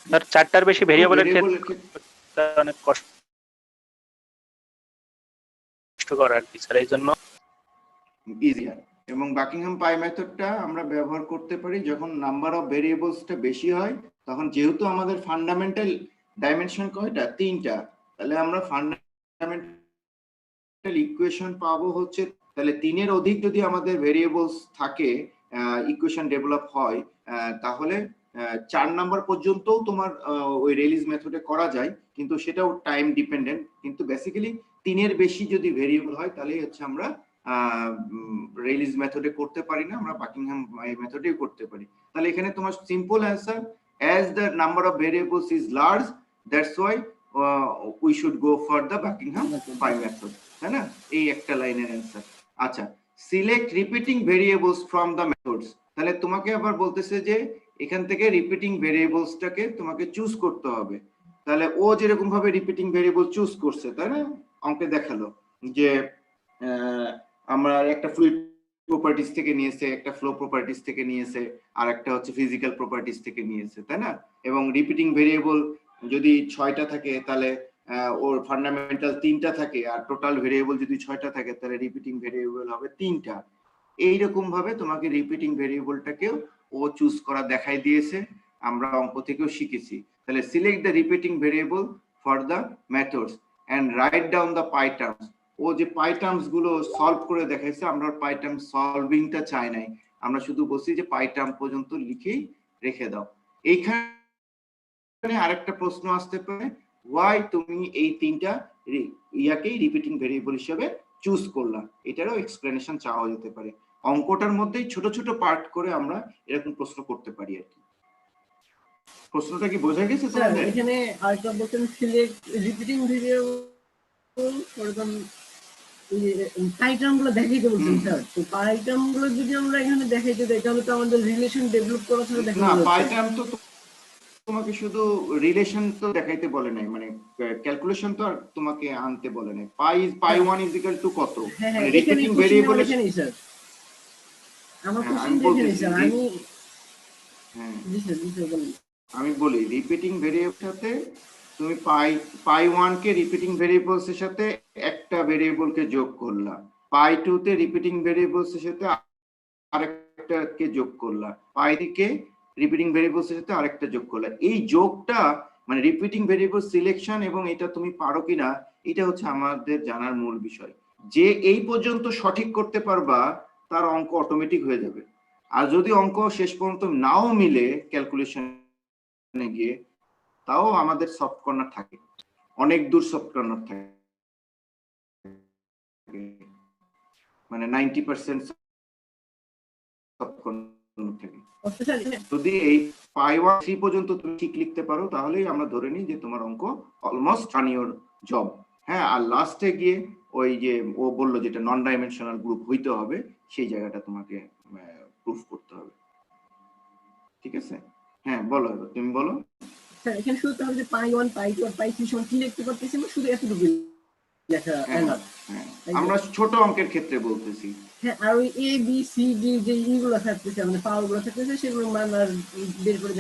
স্যার চারটার বেশি ভেরিয়েবলের ক্ষেত্রে অনেক কষ্টকর আর কি স্যার, এই জন্য ইজিয়ার। এবং বাকিংহাম পাই মেথডটা আমরা ব্যবহার করতে পারি যখন নাম্বার অফ ভেরিয়েবলসটা বেশি হয়, তখন যেহেতু আমাদের ফান্ডামেন্টাল ডাইমেনশন কয়টা? তিনটা, তাহলে আমরা ফান্ডামেন্টাল ইকুয়েশন পাবো হচ্ছে, তাহলে তিনের অধিক যদি আমাদের ভেরিয়েবলস থাকে, ইকুয়েশন ডেভেলপ হয়, তাহলে 4 নাম্বার পর্যন্ত তোমার ওই রেইলিজ মেথডে করা যায়, কিন্তু সেটাও টাইম ডিপেন্ডেন্ট। কিন্তু বেসিক্যালি তিনের বেশি যদি ভেরিয়েবল হয় তাহলে হচ্ছে আমরা রেইলিজ মেথডে করতে পারি না, আমরা বাকিংহাম মেথডেও করতে পারি। তাহলে এখানে তোমার simple answer, as the number of variables is large, that's why we should go for the Buckingham pi method, তাই না? এই একটা লাইনের অ্যান্সার। আচ্ছা, select repeating variables from the methods, তাহলে তোমাকে আবার বলতেছে যে এখান থেকে রিপিটিং ভেরিয়েবলসটাকে তোমাকে চুজ করতে হবে। তাহলে ও যেরকম ভাবে রিপিটিং ভেরিয়েবল চুজ করছে, তাই না, অঙ্কে দেখালো যে আমরা একটা ফ্লুইড প্রপার্টিজ থেকে নিয়েছে, একটা ফ্লো প্রপার্টিজ থেকে নিয়েছে, আর একটা হচ্ছে ফিজিক্যাল প্রপার্টিজ থেকে নিয়েছে, তাই না? এবং রিপিটিং ভেরিয়েবল যদি 6টা থাকে তাহলে ওর ফান্ডামেন্টাল 3টা থাকে, আর টোটাল ভেরিয়েবল যদি 6টা থাকে তাহলে রিপিটিং ভেরিয়েবল হবে 3টা। এইরকম ভাবে তোমাকে রিপিটিং ভেরিয়েবলটাকেও ও চুজ করা দেখাই দিয়েছে, আমরা অঙ্ক থেকেও শিখেছি। তাহলে select the repeating variable for the methods and write down the pi terms. ও যে পাই টার্মস গুলো সলভ করে দেখাইছে, আমরা পাই টার্ম সলভিংটা চাই নাই, আমরা শুধু বলছি যে পাই টার্ম পর্যন্ত লিখেই রেখে দাও। এইখানে আরেকটা প্রশ্ন আসতে পারে, ওয়াই তুমি এই 3টা ইয়াকেই রিপিটিং ভেরিয়েবল হিসেবে চুজ করলা, এটারও এক্সপ্লেনেশন চাওয়া যেতে পারে। অঙ্কটার মধ্যেই ছোট ছোট পার্ট করে আমরা এরকম প্রশ্ন করতে পারি আর কি। প্রশ্নটা কি বোঝা গেছে স্যার? তোমাদের? এখানে আরেকটা বলছেন select repeating variable for the pi term গুলো দেখাইতে বলছেন স্যার। তো পাই টার্ম গুলো যদি আমরা এখানে দেখাইতে দেই তাহলে তো আমাদের রিলেশন ডেভেলপ করা ছাড়া দেখানো না, যাচ্ছে পাই না। টার্ম তো তোমাকে শুধু রিলেশন তো দেখাইতে বলে নাই, মানে ক্যালকুলেশন তো আর তোমাকে আনতে বলে নাই। পাই 1 ইজ ইকুয়াল টু কত, হ্যাঁ হ্যাঁ, মানে এখানে রিপিটিং কোশ্চেন ভেরিয়েবল। আমার এখানেই স্যার, আমার হ্যাঁ, কোশ্চেন আমি এখানেই বলতেছি স্যার। যে আমি হ্যাঁ জি স্যার, জি স্যার বলুন। আমি বলি রিপিটিং ভেরিয়েবল সাথে তুমি পাই 1 কে রিপিটিং ভেরিয়েবলস এর সাথে একটা ভেরিয়েবলকে যোগ করলা, পাই 2 তে রিপিটিং ভেরিয়েবলস এর সাথে আরেকটাকে যোগ করলা, পাই 3 কে রিপিটিং ভেরিয়েবলস এর সাথে আরেকটা যোগ করলা। এই যোগটা মানে রিপিটিং ভেরিয়েবল সিলেকশন, এবং এটা তুমি পারো কিনা এটা হচ্ছে আমাদের জানার মূল বিষয়। যে এই পর্যন্ত সঠিক করতে পারবা তার অঙ্ক অটোমেটিক হয়ে যাবে। আর যদি অঙ্ক শেষ পর্যন্ত নাও মিলে ক্যালকুলেশনে গিয়ে, তাও আমাদের সফট কর্নার থাকে, অনেক দূর সফট কর্নার থাকে, মানে 90% সফট কর্নার থাকে। যদি এই পাই 1 3 পর্যন্ত তুমি ঠিক লিখতে পারো তাহলেই আমরা ধরে নিই যে তোমার অঙ্ক অলমোস্ট অন ইওর জব। হ্যাঁ, আর লাস্টে গিয়ে ওই যে ও বললো যেটা নন ডাইমেনশনাল গ্রুপ হইতে হবে, সেই জায়গাটা তোমাকে প্রুফ করতে হবে। ঠিক আছে? হ্যাঁ বলো, তুমি বলো। স্যার এখানে শুধু তাহলে যে পাই 1 পাই 2 আর পাই 3 সমান কি লিখতে পারতেছি না, শুধু এতটুকু লেখা এনাফ। আমরা ছোট অঙ্কের ক্ষেত্রে বলতেছি। হ্যাঁ, আর ওই এ বি সি ডি যে ইগুলো থাকতেছে, মানে পাওয়ার গুলো থাকতেছে, সেগুলো মান আর বের করে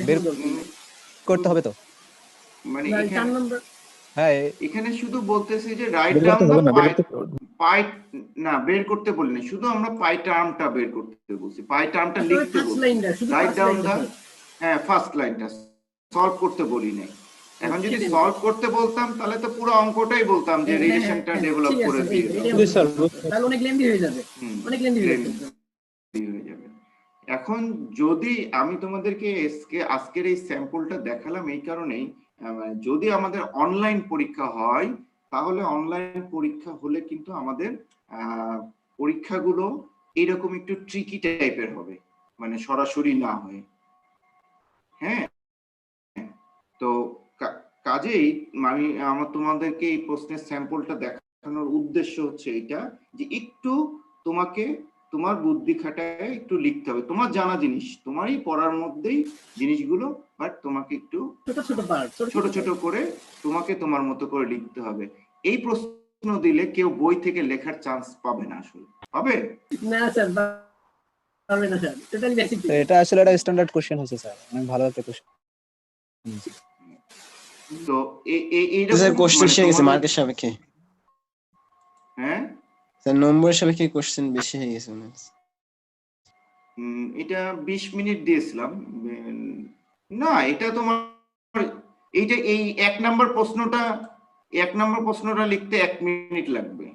করতে হবে তো। মানে না, এখানে 4 নম্বর হ্যাঁ, এখানে শুধু বলতেছি যে রাইট ডাউন দ্য পাই, না বের করতে বলিনি, শুধু আমরা পাই টার্মটা বের করতে বলছি, পাই টার্মটা লিখতে বলছি। রাইট ডাউন দ্য, হ্যাঁ ফার্স্ট লাইনটা সলভ করতে বলি নাই। এখন যদি সলভ করতে বলতাম তাহলে তো পুরো অঙ্কটাই বলতাম যে রিলেশনটা ডেভেলপ করে দিয়ে দাও, তাহলে অনেক লেন্দি হয়ে যাবে, অনেক লেন্দি হয়ে যাবে। এখন যদি আমি তোমাদেরকে আজকের এই স্যাম্পলটা দেখালাম এই কারণেই, যদি আমাদের অনলাইন পরীক্ষা হয় তাহলে অনলাইন পরীক্ষা হলে কিন্তু আমাদের পরীক্ষাগুলো এইরকম একটু ট্রিকি টাইপের হবে, মানে সরাসরি না হয়ে। হ্যাঁ, তো কাজেই আমি তোমাদেরকে এই প্রশ্নের স্যাম্পলটা দেখানোর উদ্দেশ্য হচ্ছে এটা, যে একটু তোমাকে তোমার বুদ্ধি খাটায় একটু লিখতে হবে, তোমার জানা জিনিস তোমারই পড়ার মধ্যেই জিনিসগুলো, বাট তোমাকে একটু ছোট ছোট করে তোমাকে তোমার মতো করে লিখতে হবে। এই প্রশ্ন দিলে কেউ বই থেকে লেখার চান্স পাবে না, আসলে পাবে না স্যার, পাবে না স্যার, টোটালি বেসিক। এটা আসলে একটা স্ট্যান্ডার্ড কোশ্চেন হচ্ছে স্যার, অনেক ভালো একটা কোশ্চেন। তো এইটা স্যার কোশ্চেন এসে গেছে মার্কের সাপেক্ষে। হ্যাঁ স্যার নম্বরের সাপেক্ষে কোশ্চেন বেশি হয়ে গেছে। এটা 20 মিনিট দিয়েছিলাম না, এটা তোমার এইটা এই 1 নম্বর প্রশ্নটা লিখতে 1 মিনিট লাগবে,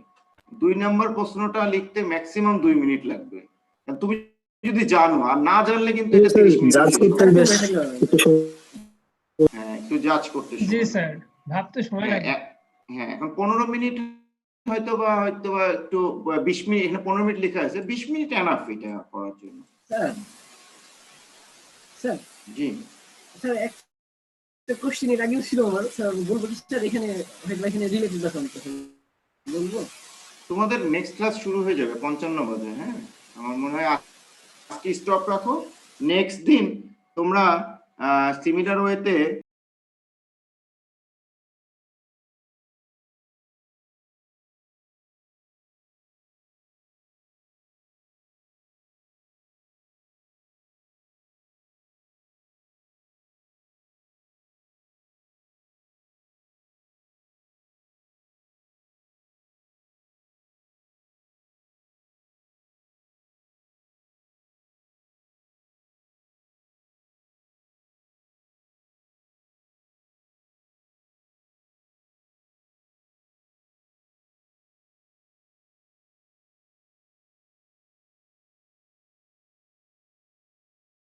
2 নম্বর প্রশ্নটা লিখতে ম্যাক্সিমাম 2 মিনিট লাগবে। তুমি যদি জানো, আর না জানলে কিন্তু এটা 30 মিনিট জাজ করতে বেশ হ্যাঁ একটু জাজ করতে জি স্যার, ভাবতে সময় লাগে। হ্যাঁ, এখন 15 মিনিট হয়তো বা একটু 20 মিনিট, এখানে 15 মিনিট লেখা আছে, 20 মিনিট এনাফ এটা করার জন্য। স্যার জি স্যার একটা কোশ্চেন এর আগেও ছিল আমার, স্যার বলবো কি স্যার এখানে হয়তো এখানে রিলেটেড আছে অনেক কথা বলবো। তোমাদের নেক্সট ক্লাস শুরু হয়ে যাবে 55 বাজে। হ্যাঁ, আমার মনে হয় আজকে স্টপ রাখো, নেক্সট দিন তোমরা সিমিলার ওয়েতে